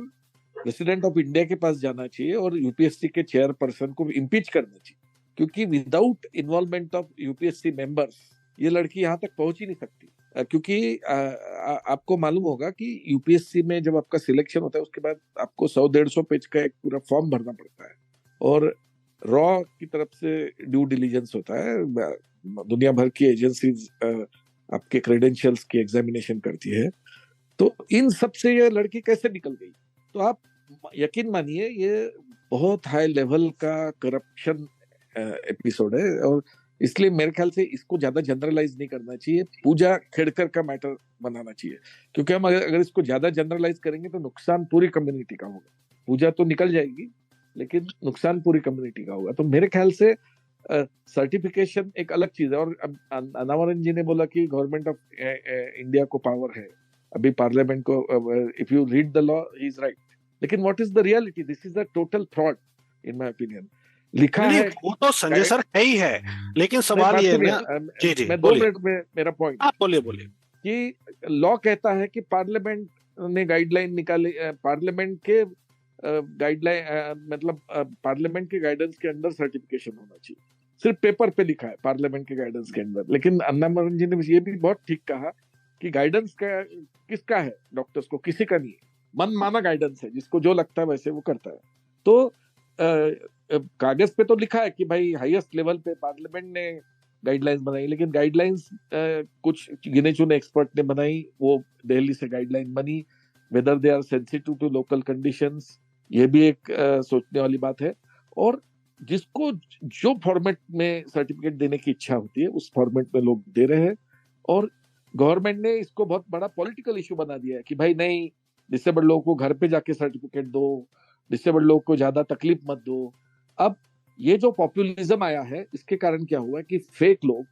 Speaker 2: प्रेसिडेंट ऑफ इंडिया के पास जाना चाहिए और यूपीएससी के चेयरपर्सन को इम्पीच करना चाहिए, क्योंकि without involvement of UPSC members ये लड़की यहाँ तक पहुंच ही नहीं सकती। क्योंकि आपको मालूम होगा कि यूपीएससी में जब आपका सिलेक्शन होता है उसके बाद आपको 100-150 पेज का एक पूरा फॉर्म भरना पड़ता है, और रॉ की तरफ से ड्यू डिलीजेंस होता है। दुनिया भर की एजेंसीज आपके क्रेडेंशियल्स की एग्जामिनेशन करती है। तो इन सब से ये लड़की कैसे निकल गई? तो आप यकीन मानिए ये बहुत हाई लेवल का करप्शन एपिसोड है, और इसलिए मेरे ख्याल से इसको ज्यादा जनरलाइज नहीं करना चाहिए, पूजा खेड़कर का मैटर बनाना चाहिए। क्योंकि हम अगर इसको ज्यादा जनरलाइज करेंगे तो नुकसान पूरी कम्युनिटी का होगा। पूजा तो निकल जाएगी लेकिन नुकसान पूरी कम्युनिटी का होगा। तो मेरे ख्याल से सर्टिफिकेशन एक अलग चीज है। और अनावरण जी ने बोला कि गवर्नमेंट ऑफ इंडिया को पावर है, अभी पार्लियामेंट को, if you read the law he is right, लेकिन what is the reality? This is a total fraud in my opinion. लिखा है
Speaker 1: वो तो संजय सर है ही है, लेकिन सवाल ये है ना, जी
Speaker 2: मैं 2 मिनट में मेरा पॉइंट,
Speaker 1: आप बोलिए
Speaker 2: कि लॉ कहता है कि पार्लियामेंट ने गाइडलाइन निकाले, पार्लियामेंट के गाइडलाइन मतलब पार्लियामेंट के गाइडेंस के अंदर सर्टिफिकेशन होना चाहिए। सिर्फ पेपर पे लिखा है पार्लियामेंट के गाइडेंस के अंदर, लेकिन अन्नामरन जी ने ये भी बहुत ठीक कहा कि गाइडेंस का किसका है? डॉक्टर्स को, किसी का नहीं है। मन माना गाइडेंस है, जिसको जो लगता है वैसे वो करता है। तो कागज पे तो लिखा है कि भाई हाईएस्ट लेवल पे पार्लियामेंट ने गाइडलाइंस बनाई, लेकिन गाइडलाइंस कुछ गिने चुने एक्सपर्ट ने बनाई, वो दिल्ली से गाइडलाइन बनी। Whether they are sensitive to local conditions, ये भी एक सोचने वाली बात है। और जिसको जो फॉर्मेट में सर्टिफिकेट देने की इच्छा होती है उस फॉर्मेट में लोग दे रहे हैं, और गवर्नमेंट ने इसको बहुत बड़ा पॉलिटिकल इशू बना दिया है कि भाई नहीं, डिसेबल्ड लोगों को घर पे जाके सर्टिफिकेट दो, डिसेबल्ड लोगों को ज्यादा तकलीफ मत दो। अब ये जो पॉपुलिज्म आया है इसके कारण क्या हुआ कि फेक लोग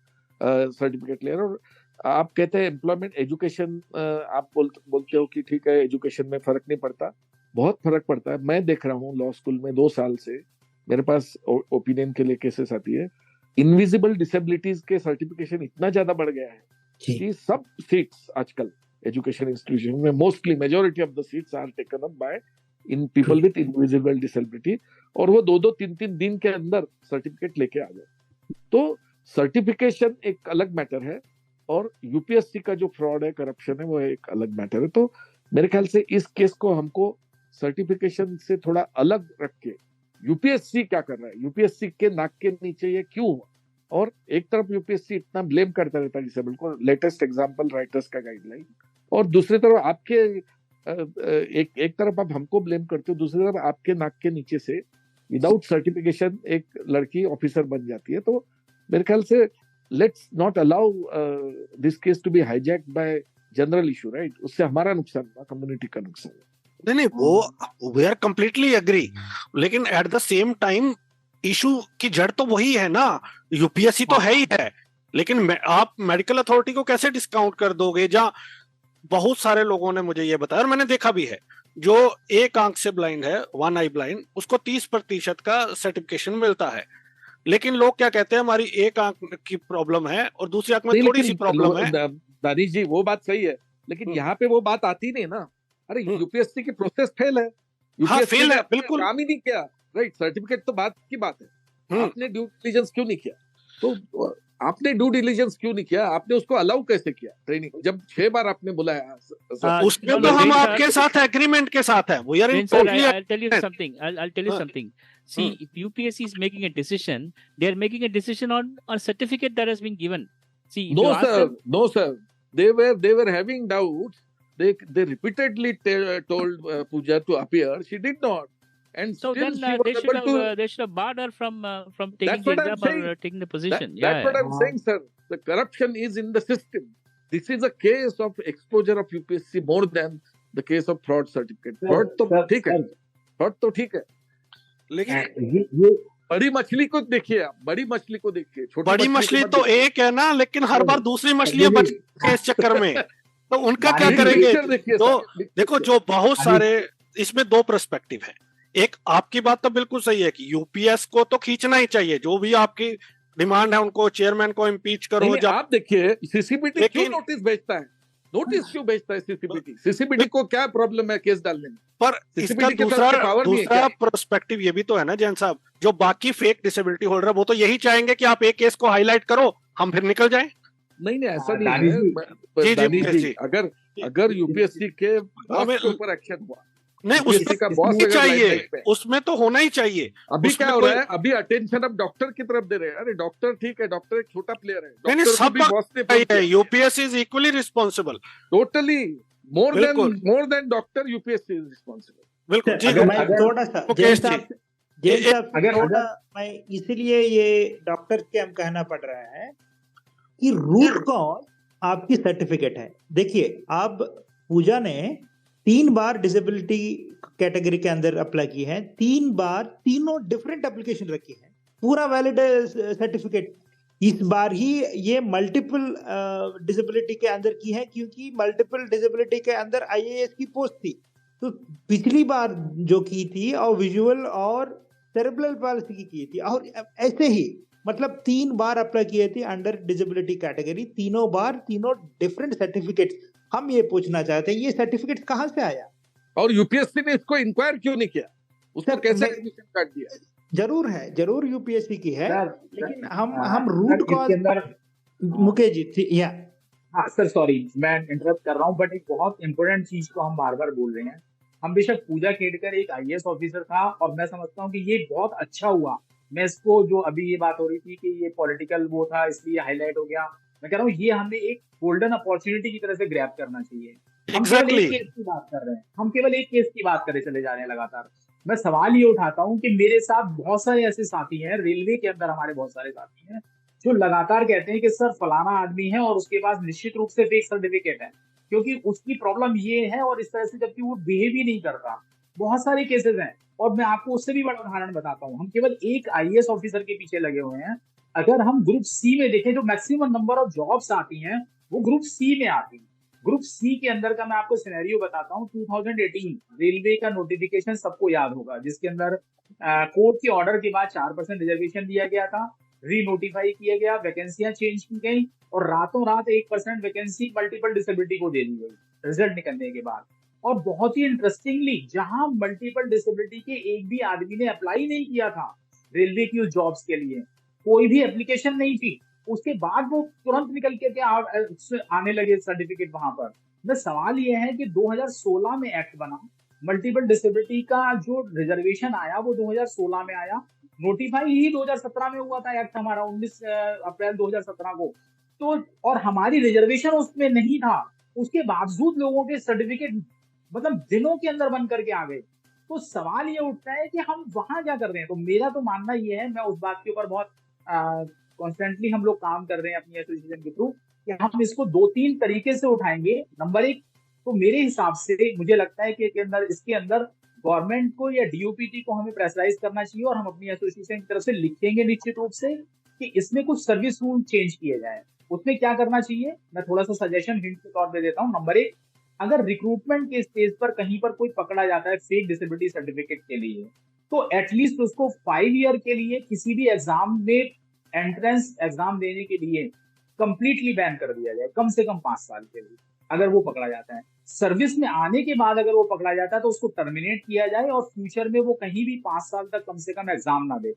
Speaker 2: सर्टिफिकेट ले रहे हैं। और आप कहते हैं एम्प्लॉयमेंट, एजुकेशन, आप बोलते हो कि ठीक है एजुकेशन में फर्क नहीं पड़ता, बहुत फर्क पड़ता है। मैं देख रहा हूँ लॉ स्कूल में 2 साल से, मेरे पास ओपिनियन के लिए केसेस आती है, इनविजिबल डिसेबिलिटीज के सर्टिफिकेशन इतना ज्यादा बढ़ गया है कि सब सीट्स आजकल एजुकेशन इंस्टीट्यूशन में mostly majority of the seats are taken up by in people with invisible disability, और वो 2-2, 3-3 दिन के अंदर सर्टिफिकेट लेके आ गए। तो सर्टिफिकेशन एक अलग मैटर है, और यूपीएससी का जो फ्रॉड है, करप्शन है, वो एक अलग मैटर है। तो मेरे ख्याल से इस केस को हमको सर्टिफिकेशन से थोड़ा अलग रख के, यूपीएससी क्या कर रहा है, यूपीएससी के नाक के नीचे ये क्यों हुआ, और एक तरफ यूपीएससी इतना ब्लेम करता रहता है डिसेबल को, लेटेस्ट एग्जांपल राइटर्स का गाइडलाइन, और दूसरी तरफ आपके एक तरफ आप हमको ब्लेम करते हो, दूसरी तरफ आपके नाक के नीचे से विदाउट सर्टिफिकेशन एक लड़की ऑफिसर बन जाती है। तो मेरे ख्याल से let's not allow this case to be hijacked by general issue, right? उससे हमारा नुकसान हुआ, कम्युनिटी का नुकसान हुआ।
Speaker 1: नहीं वो वी आर कंप्लीटली एग्री, लेकिन at the same time issue की जड़ तो वही है ना, यूपीएससी तो है ही है, लेकिन आप मेडिकल अथॉरिटी को कैसे डिस्काउंट कर दोगे? जहां बहुत सारे लोगों ने मुझे ये बताया और मैंने देखा भी है, जो एक आंख से ब्लाइंड है, वन आई ब्लाइंड, उसको 30% का सर्टिफिकेशन मिलता है, लेकिन लोग क्या कहते हैं हमारी एक आंख की प्रॉब्लम है और दूसरी आंख में
Speaker 2: नहीं,
Speaker 1: थोड़ी सी
Speaker 2: लेकिन
Speaker 1: प्रॉब्लम है।
Speaker 2: दानिश जी वो बात सही है, लेकिन यहाँ पे वो बात आती नहीं ना। अरे यूपीएससी की प्रोसेस फेल है,
Speaker 1: हाँ
Speaker 2: यूपीएससी
Speaker 1: फेल
Speaker 2: ने
Speaker 1: है
Speaker 2: अपना
Speaker 1: बिल्कुल।
Speaker 2: काम ही नहीं किया, राइट? सर्टिफिकेट तो बात की बात है, आपने ड्यू डिलिजेंस क्यों नहीं किया? तो आपने ड्यू डिलिजेंस क्यों नहीं किया? आपने उसको अलाउ कैसे किया ट्रेनिंग, जब 6 बार आपने बुलाया?
Speaker 1: उसमें
Speaker 4: no,
Speaker 1: तो
Speaker 4: no,
Speaker 1: हम
Speaker 4: Jain sir-
Speaker 1: आपके साथ एग्रीमेंट के साथ है, वो यार
Speaker 4: Jain sir, I'll tell you something. I'll tell you
Speaker 1: Huh.
Speaker 4: something. See, if UPSC is making a decision, they are making a decision on a certificate that has been given. See, if you
Speaker 2: No
Speaker 4: ask
Speaker 2: sir,
Speaker 4: them,
Speaker 2: no sir. They were having doubts. They repeatedly told Pooja to appear. She did not, and
Speaker 4: so
Speaker 2: still
Speaker 4: then
Speaker 2: she was able to.
Speaker 4: they should have barred her from taking
Speaker 2: That's
Speaker 4: the
Speaker 2: what I'm
Speaker 4: exam or
Speaker 2: saying.
Speaker 4: taking the position.
Speaker 2: That's what I'm saying, sir. The corruption is in the system. This is a case of exposure of UPSC more than the case of fraud certificate. Fraud तो ठीक है, fraud तो ठीक है,
Speaker 1: लेकिन
Speaker 5: ये
Speaker 2: बड़ी मछली को देखिए आप, बड़ी मछली को देखिए, छोटी
Speaker 1: बड़ी मछली तो एक है ना, लेकिन हर बार दूसरी मछलियां बच के इस चक्कर में, तो उनका क्या करेंगे? तो देखो जो बहुत सारे इसमें दो पर्सपेक्टिव है। एक आपकी बात तो बिल्कुल सही है कि यूपीएस को तो खींचना ही चाहिए, जो भी आपकी डिमांड है उनको, चेयरमैन को इम्पीच करो। जब
Speaker 2: आप देखिए सीसीबीटी क्यों
Speaker 1: लेकिन-
Speaker 2: नोटिस भेजता है, नोटिस क्यों भेजता है सीसीबीटी को क्या प्रॉब्लम है केस डालने में?
Speaker 1: पर इसका
Speaker 2: CCBD के साथ क्या power नहीं है
Speaker 1: दूसरा
Speaker 2: क्या?
Speaker 1: पर्सपेक्टिव ये भी तो है ना जैन साहब, जो बाकी फेक डिसेबिलिटी होल्डर है वो तो यही चाहेंगे कि आप एक केस को हाईलाइट करो, हम फिर निकल जाएं।
Speaker 2: नहीं ऐसा नहीं
Speaker 5: दानिश
Speaker 2: है।
Speaker 1: जी,
Speaker 2: दानिश
Speaker 1: जी।
Speaker 2: जी, अगर यूपीएससी के बॉस
Speaker 1: हमें-
Speaker 2: के ऊपर एक्शन हुआ,
Speaker 1: नहीं
Speaker 2: UPSC
Speaker 1: उसमें
Speaker 2: का boss
Speaker 1: ही
Speaker 2: अगर
Speaker 1: चाहिए,
Speaker 2: limelight पे है।
Speaker 1: उसमें तो होना ही चाहिए।
Speaker 2: अभी
Speaker 1: उसमें
Speaker 2: क्या हो
Speaker 1: कोई-
Speaker 2: रहा है, अभी अटेंशन अब डॉक्टर की तरफ दे रहे हैं। अरे डॉक्टर ठीक है, डॉक्टर एक छोटा प्लेयर है,
Speaker 1: नहीं,
Speaker 2: डॉक्टर को
Speaker 1: सब
Speaker 2: भी बॉस ने फोन किया।
Speaker 1: UPSC is equally responsible.
Speaker 2: Totally more
Speaker 1: बिल्कुल।
Speaker 2: Then doctor UPSC is responsible.
Speaker 1: बिल्कुल जी।
Speaker 3: अगर मैं थोड़ा सा
Speaker 1: मुकेश
Speaker 3: जैन
Speaker 1: जी,
Speaker 3: साहब
Speaker 5: अगर-
Speaker 3: थोड़ा मैं इसीलिए ये डॉक्टर के हम कहना पड़ रहा है कि रूट कॉज आपकी सर्टिफिकेट है। देखिए आप पूजा ने 3 बार डिसेबिलिटी कैटेगरी के अंदर अप्लाई की है, 3 बार तीनों डिफरेंट एप्लीकेशन रखी है, पूरा वैलिड सर्टिफिकेट। इस बार ही ये मल्टीपल डिसेबिलिटी के अंदर की है, क्योंकि मल्टीपल डिसेबिलिटी के अंदर आईएएस की पोस्ट थी। तो पिछली बार जो की थी और विजुअल और सेरेब्रल पॉलिसी की थी, और ऐसे ही मतलब 3 बार अप्लाई किए थे अंडर डिसेबिलिटी कैटेगरी, तीनों बार तीनों डिफरेंट सर्टिफिकेट्स। हम ये पूछना चाहते हैं ये सर्टिफिकेट कहाँ से आया?
Speaker 2: और यूपीएससी ने इसको इंक्वायर क्यों नहीं किया? उसको
Speaker 3: सर,
Speaker 2: कैसे
Speaker 3: मैं-
Speaker 2: एडमिशन काट दिया?
Speaker 3: जरूर है, जरूर यूपीएससी की है,
Speaker 5: सर,
Speaker 3: लेकिन
Speaker 5: सर,
Speaker 3: हम
Speaker 5: सर,
Speaker 3: रूट
Speaker 5: इसके
Speaker 3: कॉज
Speaker 5: अंदर
Speaker 3: मुकेश जी या
Speaker 5: हाँ सर सॉरी मैं इंटरप्ट कर रहा हूँ, बट एक बहुत इंपॉर्टेंट चीज को हम बार बार बोल रहे हैं। हम बेशक पूजा खेड़कर एक आईएएस ऑफिसर था, और मैं समझता हूँ कि ये बहुत अच्छा हुआ। मैं इसको जो अभी ये बात हो रही थी कि ये पॉलिटिकल वो था इसलिए हाईलाइट हो गया, मैं कह रहा हूँ ये हमें एक गोल्डन अपॉर्चुनिटी की तरह से ग्रैब करना चाहिए। हम केवल
Speaker 1: Exactly.
Speaker 5: एक केस की बात कर रहे हैं, हम केवल एक केस की बात करे चले जा रहे हैं लगातार। मैं सवाल ये उठाता हूँ कि मेरे साथ बहुत सारे ऐसे साथी हैं, रेलवे के अंदर हमारे बहुत सारे साथी हैं जो लगातार कहते हैं कि सर फलाना आदमी है और उसके पास निश्चित रूप से फेक सर्टिफिकेट है, क्योंकि उसकी प्रॉब्लम ये है और इस तरह से, जबकि वो बिहेव ही नहीं करता। बहुत सारे केसेस हैं, और मैं आपको उससे भी बड़ा उदाहरण बताता हूँ। हम केवल एक आईएएस ऑफिसर के पीछे लगे हुए हैं। अगर हम ग्रुप सी में देखें, जो मैक्सिमम नंबर ऑफ जॉब्स आती हैं वो ग्रुप सी में आती है। ग्रुप सी के अंदर का मैं आपको सिनेरियो बताता हूँ। 2018 रेलवे का नोटिफिकेशन सबको याद होगा, जिसके अंदर कोर्ट के ऑर्डर के बाद 4% रिजर्वेशन दिया गया था, री नोटिफाई किया गया, वैकेंसियां चेंज की गई, और रातों रात 1% वैकेंसी मल्टीपल डिसेबिलिटी को दे दी गई रिजल्ट निकलने के बाद। और बहुत ही इंटरेस्टिंगली, जहां मल्टीपल डिसेबिलिटी के एक भी आदमी ने अप्लाई नहीं किया था रेलवे की उस जॉब्स के लिए, कोई भी एप्लीकेशन नहीं थी, उसके बाद वो तुरंत निकल के आने लगे सर्टिफिकेट वहां पर। मैं सवाल ये है कि 2016 में एक्ट बना, मल्टीपल डिसेबिलिटी का जो रिजर्वेशन आया वो 2016 में आया, नोटिफाई ही 2017 में हुआ था एक्ट हमारा, 19 अप्रैल 2017 को। तो और हमारी रिजर्वेशन उसमें नहीं था, उसके बावजूद लोगों के सर्टिफिकेट मतलब दिनों के अंदर बन करके आ गए। तो सवाल ये उठता है कि हम वहां क्या कर रहे हैं। तो मेरा तो मानना ये है, मैं उस बात के ऊपर बहुत कॉन्स्टेंटली हम लोग काम कर रहे हैं अपनी एसोसिएशन के थ्रू कि हम इसको 2-3 तरीके से उठाएंगे। नंबर 1, तो मेरे हिसाब से मुझे लगता है कि इसके अंदर गवर्नमेंट को या डीओपीटी को हमें प्रेशराइज करना चाहिए और हम अपनी एसोसिएशन की तरफ से लिखेंगे निश्चित रूप से कि इसमें कुछ सर्विस रूल चेंज किए जाए। उसमें क्या करना चाहिए, मैं थोड़ा सा सजेशन हिंट के तौर पे देता हूँ। नंबर 1, अगर रिक्रूटमेंट के स्टेज पर कहीं पर कोई पकड़ा जाता है फेक डिसेबिलिटी सर्टिफिकेट के लिए, तो एटलीस्ट उसको 5 ईयर के लिए किसी भी एग्जाम में, एंट्रेंस एग्जाम देने के लिए कंप्लीटली बैन कर दिया जाए, कम से कम 5 साल के लिए, अगर वो पकड़ा जाता है। सर्विस में आने के बाद अगर वो पकड़ा जाता है तो उसको टर्मिनेट किया जाए और फ्यूचर में वो कहीं भी 5 साल तक कम से कम एग्जाम ना दे।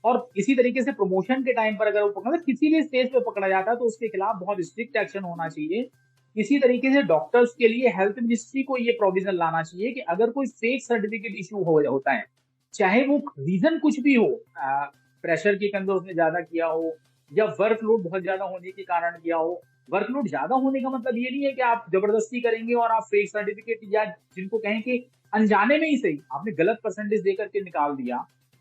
Speaker 5: और इसी तरीके से प्रमोशन के टाइम पर अगर वो पकड़ा, किसी भी स्टेज पे पकड़ा जाता है तो उसके खिलाफ बहुत स्ट्रिक्ट एक्शन होना चाहिए। इसी तरीके से डॉक्टर्स के लिए हेल्थ मिनिस्ट्री को ये प्रोविजन लाना चाहिए कि अगर कोई फेक सर्टिफिकेट इशू होता है, चाहे वो रीजन कुछ भी हो, प्रेशर के अंदर उसने ज्यादा किया हो या वर्कलोड बहुत ज्यादा होने के कारण किया हो। वर्कलोड ज्यादा होने का मतलब ये नहीं है कि आप जबरदस्ती करेंगे और आप फेक सर्टिफिकेट, या जिनको कहें कि अनजाने में ही सही आपने गलत परसेंटेज देकर के निकाल दिया,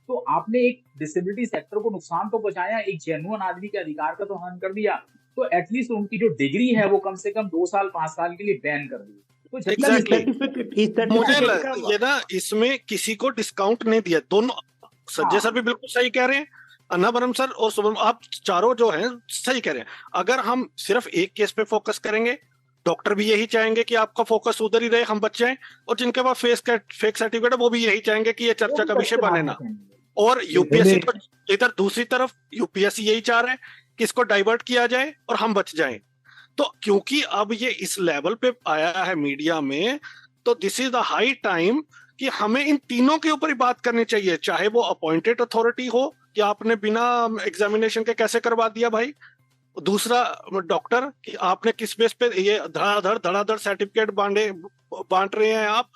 Speaker 5: तो आपने एक डिसेबिलिटी सेक्टर को नुकसान तो पहुंचाया, एक जेन्युइन आदमी के अधिकार का तो हनन कर दिया। तो एटलीस्ट उनकी जो डिग्री है वो कम से कम 2 साल 5 साल के लिए बैन कर दी। तो
Speaker 1: ये ना, इसमें किसी को डिस्काउंट नहीं दिया। दोनों संजय सर भी बिल्कुल सही कह रहे हैं, अन्नावरम सर और शुभम, आप चारों जो हैं सही कह रहे हैं। अगर हम सिर्फ एक केस पे फोकस करेंगे, डॉक्टर भी यही चाहेंगे कि आपका फोकस उधर ही रहे, हम बच जाएं, और जिनके पास फेक सर्टिफिकेट है वो भी यही चाहेंगे कि ये चर्चा का विषय बने ना। और यूपीएससी तो इधर दूसरी तरफ यूपीएससी यही चाह रहे हैं कि इसको डाइवर्ट किया जाए और हम बच जाएं। तो क्योंकि अब ये इस लेवल पे आया है मीडिया में, तो this is the high time कि हमें इन तीनों के ऊपर ही बात करनी चाहिए, चाहे वो अपॉइंटेड अथॉरिटी हो कि आपने बिना एग्जामिनेशन के कैसे करवा दिया भाई, दूसरा डॉक्टर कि आपने किस बेस पे ये धड़ाधड़ सर्टिफिकेट बांट रहे हैं आप।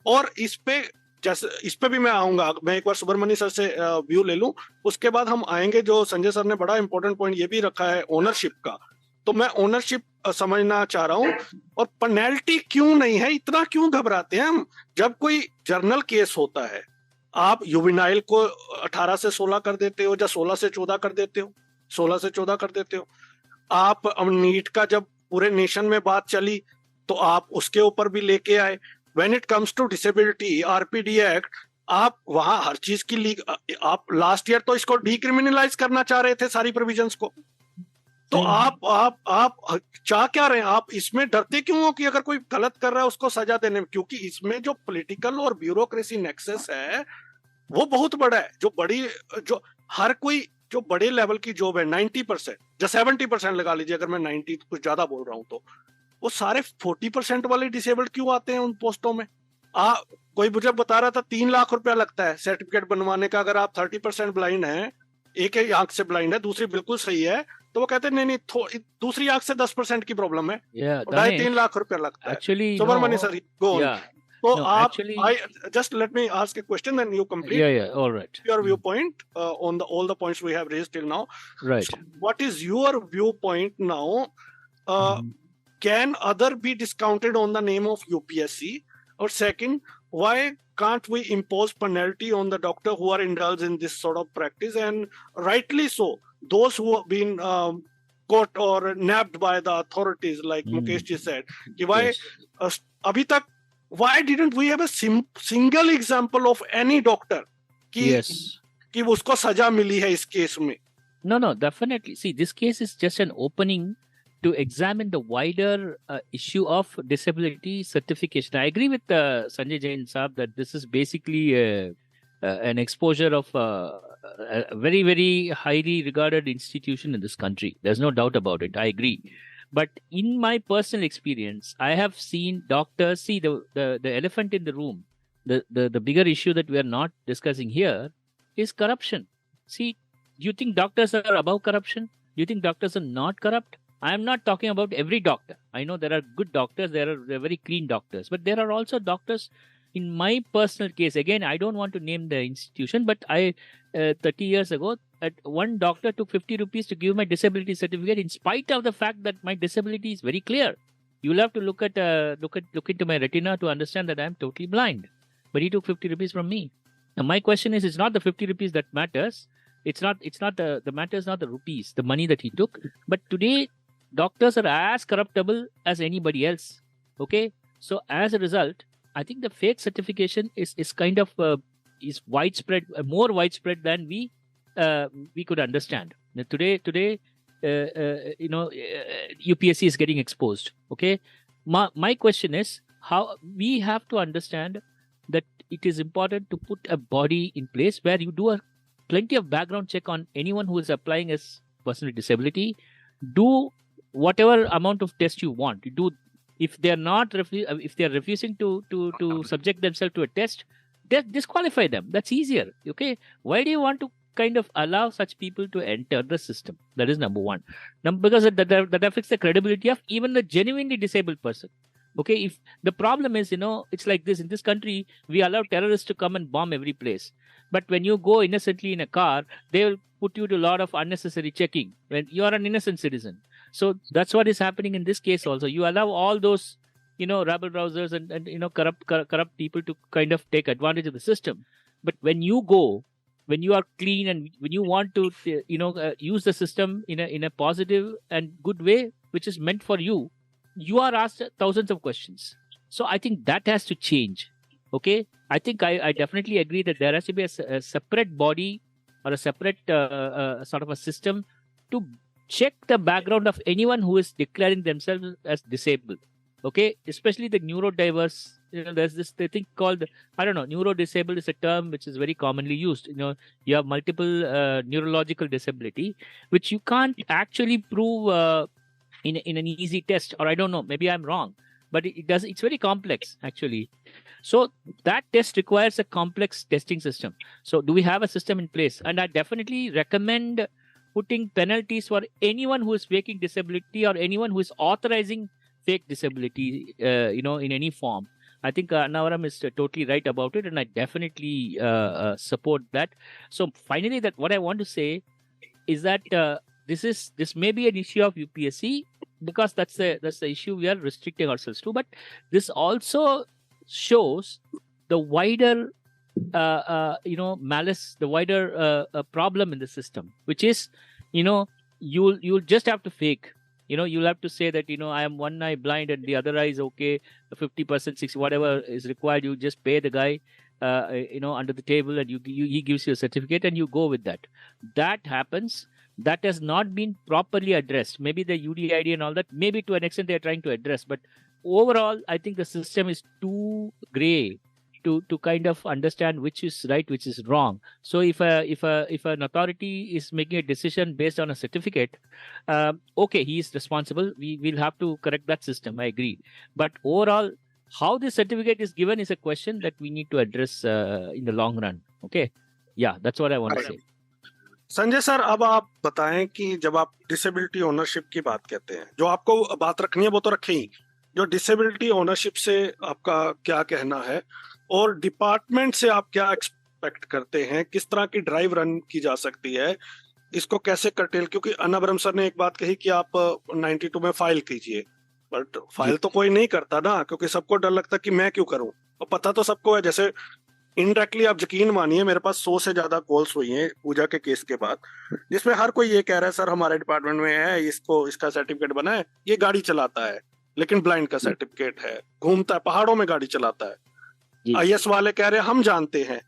Speaker 1: और इस पे भी मैं आऊंगा, मैं एक बार सुब्रमण्य सर से व्यू ले लूं, उसके बाद हम आएंगे। जो संजय सर ने बड़ा इंपॉर्टेंट पॉइंट ये भी रखा है ओनरशिप का, तो मैं ओनरशिप समझना चाह रहा हूं। और पेनल्टी क्यों नहीं है, इतना क्यों घबराते हैं हम? जब कोई जर्नल केस होता है, आप युवेनाइल को 18 से 16 कर देते हो, या 16 से 14 कर देते हो, 16 से 14 कर देते हो। आप नीट का जब पूरे नेशन में बात चली तो आप उसके ऊपर भी लेके आए। When it comes to disability, RPD act, आप वहां हर चीज की आप लास्ट ईयर तो इसको डिक्रिमिनलाइज करना चाह रहे थे, सारी प्रोविजंस को। तो आप चाह क्या रहे हैं? आप इसमें डरते क्यों हो कि अगर कोई गलत कर रहा है उसको सजा देने में? क्योंकि इसमें जो पॉलिटिकल और ब्यूरोक्रेसी नेक्सस है वो बहुत बड़ा है। जो हर कोई जो बड़े लेवल की जॉब है, 90% या 70% लगा लीजिए, अगर मैं 90 कुछ ज्यादा बोल रहा हूं, तो वो सारे 40% वाले डिसेबल्ड क्यों आते हैं उन पोस्टों में? कोई मुझे बता रहा था 3 लाख रुपया लगता है सर्टिफिकेट बनवाने का। अगर आप 30% ब्लाइंड हैं, एक ही आंख से ब्लाइंड है, दूसरी बिल्कुल सही है, तो वो कहते हैं नहीं दूसरी आंख से 10% की प्रॉब्लम है, 2.5-3 लाख रुपया लगता है। Subramanya sir, go on. So just let me ask a question, then you complete.
Speaker 4: All right.
Speaker 1: Your viewpoint on all the points we have raised till now.
Speaker 4: Right.
Speaker 1: So what is your viewpoint now? Can other be discounted on the name of UPSC? Or second, why can't we impose penalty on the doctor who are indulged in this sort of practice? And rightly so, those who have been caught or nabbed by the authorities, like Mukesh ji said, why abhi tak why didn't we have a single example of any doctor कि उसको सजा मिली है इस case में?
Speaker 4: No, definitely. See, this case is just an opening to examine the wider issue of disability certification. I agree with Sanjay Jain Saab that this is basically an exposure of a very, very highly regarded institution in this country. There's no doubt about it. I agree. But in my personal experience, I have seen doctors, see the elephant in the room, the bigger issue that we are not discussing here is corruption. See, do you think doctors are above corruption? Do you think doctors are not corrupt? I am not talking about every doctor. I know there are good doctors, there are very clean doctors, but there are also doctors. In my personal case, again, I don't want to name the institution, but 30 years ago, one doctor took 50 rupees to give my disability certificate, in spite of the fact that my disability is very clear. You'll have to look into my retina to understand that I am totally blind. But he took 50 rupees from me. Now, my question is, it's not the 50 rupees that matters. It's not the matter is not the rupees, the money that he took. But today, doctors are as corruptible as anybody else. Okay, so as a result, I think the fake certification is kind of is widespread, more widespread than we could understand. Now, today, UPSC is getting exposed. Okay, my question is, how we have to understand that it is important to put a body in place where you do a plenty of background check on anyone who is applying as person with disability. Do whatever amount of test you want. You do, if they are not if they are refusing to subject themselves to a test, disqualify them. That's easier. Okay, why do you want to kind of allow such people to enter the system? That is number one. Because that affects the credibility of even the genuinely disabled person. Okay, if the problem is, it's like this in this country, we allow terrorists to come and bomb every place. But when you go innocently in a car, they will put you to a lot of unnecessary checking when you are an innocent citizen. So that's what is happening in this case also. You allow all those, rabble rousers and corrupt people to kind of take advantage of the system. But when you are clean and when you want to, use the system in a positive and good way, which is meant for you, you are asked thousands of questions. So I think that has to change. Okay, I think I definitely agree that there has to be a separate body or a separate sort of a system to check the background of anyone who is declaring themselves as disabled. Okay, especially the neurodiverse. There's this thing called, I don't know, neurodisabled is a term which is very commonly used. You have multiple neurological disability, which you can't actually prove in an easy test, or I don't know, maybe I'm wrong, but it's very complex actually. So that test requires a complex testing system. So do we have a system in place? And I definitely recommend putting penalties for anyone who is faking disability or anyone who is authorizing fake disability, in any form. I think Annavaram is totally right about it, and I definitely support that. So finally, that what I want to say is that this may be an issue of UPSC, because that's the issue we are restricting ourselves to. But this also shows the wider malice, the wider problem in the system, which is, you'll just have to fake. You'll have to say that, I am one eye blind and the other eye is okay, 50%, 60%, whatever is required. You just pay the guy, under the table, and he gives you a certificate and you go with that. That happens. That has not been properly addressed. Maybe the UDID and all that, maybe to an extent they're trying to address. But overall, I think the system is too gray to kind of understand which is right, which is wrong. So if an authority is making a decision based on a certificate, okay, he is responsible. We'll have to correct that system. I agree. But overall, how this certificate is given is a question that we need to address in the long run. Okay, yeah, that's what I want to say.
Speaker 1: Sanjay sir, अब आप बताएं कि जब आप disability ownership की बात कहते हैं, जो आपको बात रखनी है वो तो रखें ही, जो डिसेबिलिटी ओनरशिप से आपका क्या कहना है और डिपार्टमेंट से आप क्या एक्सपेक्ट करते हैं, किस तरह की ड्राइव रन की जा सकती है, इसको कैसे कर्टेल? क्योंकि अन्नावरम सर ने एक बात कही कि आप 92 में फाइल कीजिए, बट फाइल तो कोई नहीं करता ना, क्योंकि सबको डर लगता कि मैं क्यों करूं, और पता तो सबको है। जैसे इनडायरेक्टली आप यकीन मानिए, मेरे पास 100 से ज्यादा कॉल्स हुई हैं पूजा के केस के बाद, जिसमें हर कोई ये कह रहा है सर हमारे डिपार्टमेंट में है, इसका सर्टिफिकेट बना है, ये गाड़ी चलाता है लेकिन ब्लाइंड का सर्टिफिकेट है, घूमता है, पहाड़ों में गाड़ी चलाता है। आईएएस वाले कह रहे हैं हम जानते हैं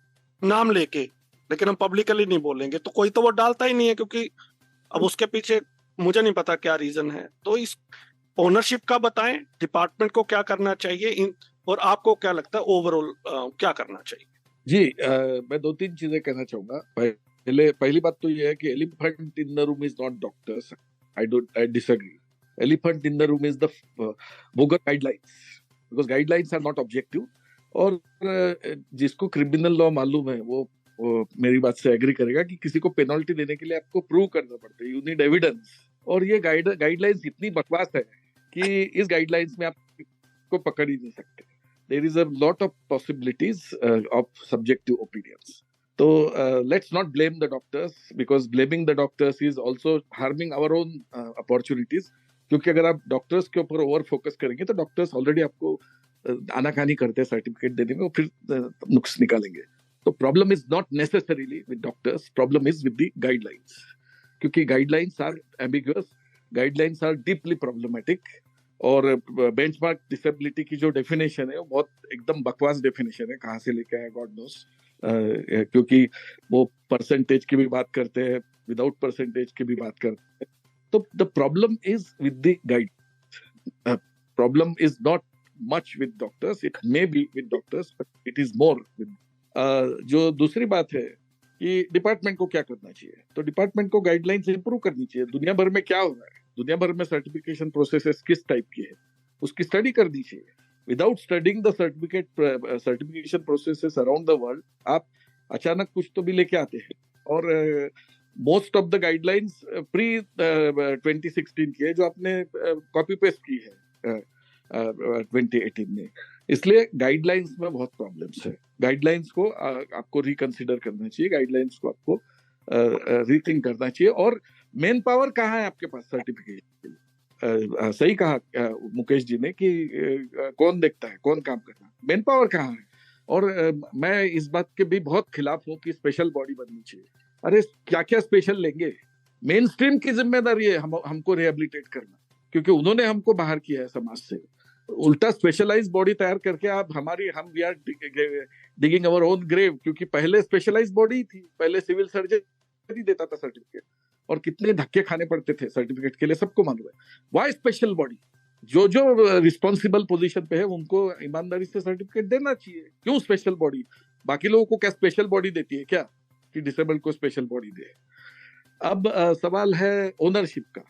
Speaker 1: नाम लेके, लेकिन हम पब्लिकली नहीं बोलेंगे, तो कोई तो वो डालता ही नहीं है, क्योंकि अब उसके पीछे मुझे नहीं पता क्या रीजन है। तो इस ओनरशिप का बताएं, डिपार्टमेंट को क्या करना चाहिए, और आपको क्या लगता है ओवरऑल क्या करना चाहिए?
Speaker 2: जी, मैं 2-3 चीजें कहना चाहूंगा। पहली बात तो ये है कि elephant in the room is not doctors. I disagree. Elephant in the room is the bogus guidelines, because guidelines are not objective. और जिसको क्रिमिनल लॉ मालूम है वो मेरी बात से एग्री करेगा कि किसी को पेनल्टी देने के लिए आपको प्रूव करना पड़ता है, यू नीड एविडेंस। और ये गाइडलाइंस इतनी बकवास है कि इस गाइडलाइंस में आपको पकड़ ही नहीं सकते। There is a lot of possibilities of subjective opinions. So let's not blame the doctors, because blaming the doctors is also harming our own opportunities. क्योंकि अगर आप डॉक्टर्स के ऊपर ओवर फोकस करेंगे तो डॉक्टर्स ऑलरेडी आपको आनाकानी करते हैं सर्टिफिकेट देने में, और फिर नुक्स निकालेंगे। तो problem is not necessarily with doctors, problem is with the guidelines, क्योंकि guidelines are ambiguous, guidelines are deeply problematic, और बेंचमार्क डिसेबिलिटी की जो डेफिनेशन है वो बहुत एकदम बकवास डेफिनेशन है, कहाँ से लेके आया गॉड नोस, क्योंकि वो परसेंटेज की भी बात करते हैं, विदाउट परसेंटेज की भी बात करते हैं. तो the problem is with the guide, problem is not much with doctors, it may be with doctors but it is more with. जो दूसरी बात है कि डिपार्टमेंट को क्या करना चाहिए, तो डिपार्टमेंट को गाइडलाइंस इंप्रूव करनी चाहिए. दुनिया भर में क्या हो रहा है, दुनिया भर में सर्टिफिकेशन प्रोसेसेस किस टाइप की है, उसकी स्टडी करनी चाहिए. Without studying the certification processes around the world आप अचानक कुछ तो भी लेके आते हैं. और most of the guidelines pre 2016 की है, जो आपने कॉपी पेस्ट की है 2018 में. इसलिए गाइडलाइंस में बहुत प्रॉब्लम्स है. गाइडलाइंस को आपको रिकंसिडर करना चाहिए, गाइडलाइंस को आपको रीथिंक करना चाहिए. और मेन पावर कहाँ है आपके पास सर्टिफिकेशन के लिए? सही कहा मुकेश जी ने कि कौन देखता है, कौन काम करता है, मेन पावर कहाँ है. और मैं इस बात के भी बहुत खिलाफ हूँ कि स्पेशल बॉडी बननी चाहिए. अरे क्या क्या स्पेशल लेंगे, मेन स्ट्रीम की जिम्मेदारी है हमको रिहेबिलिटेट करना, क्योंकि उन्होंने हमको बाहर किया है समाज से. उल्टा स्पेशलाइज बॉडी तैयार करके आप हम we are digging our own grave, क्योंकि पहले स्पेशलाइज बॉडी थी, पहले सिविल सर्जन ही देता था सर्टिफिकेट, और कितने धक्के खाने पड़ते थे सर्टिफिकेट के लिए, सबको मालूम है. Why special body? जो रिस्पॉन्सिबल पोजीशन पे है उनको ईमानदारी से सर्टिफिकेट देना चाहिए. क्यों स्पेशल बॉडी? बाकी लोगों को क्या स्पेशल बॉडी देती है क्या कि डिसेबल्ड को स्पेशल बॉडी दे? अब सवाल है ओनरशिप का.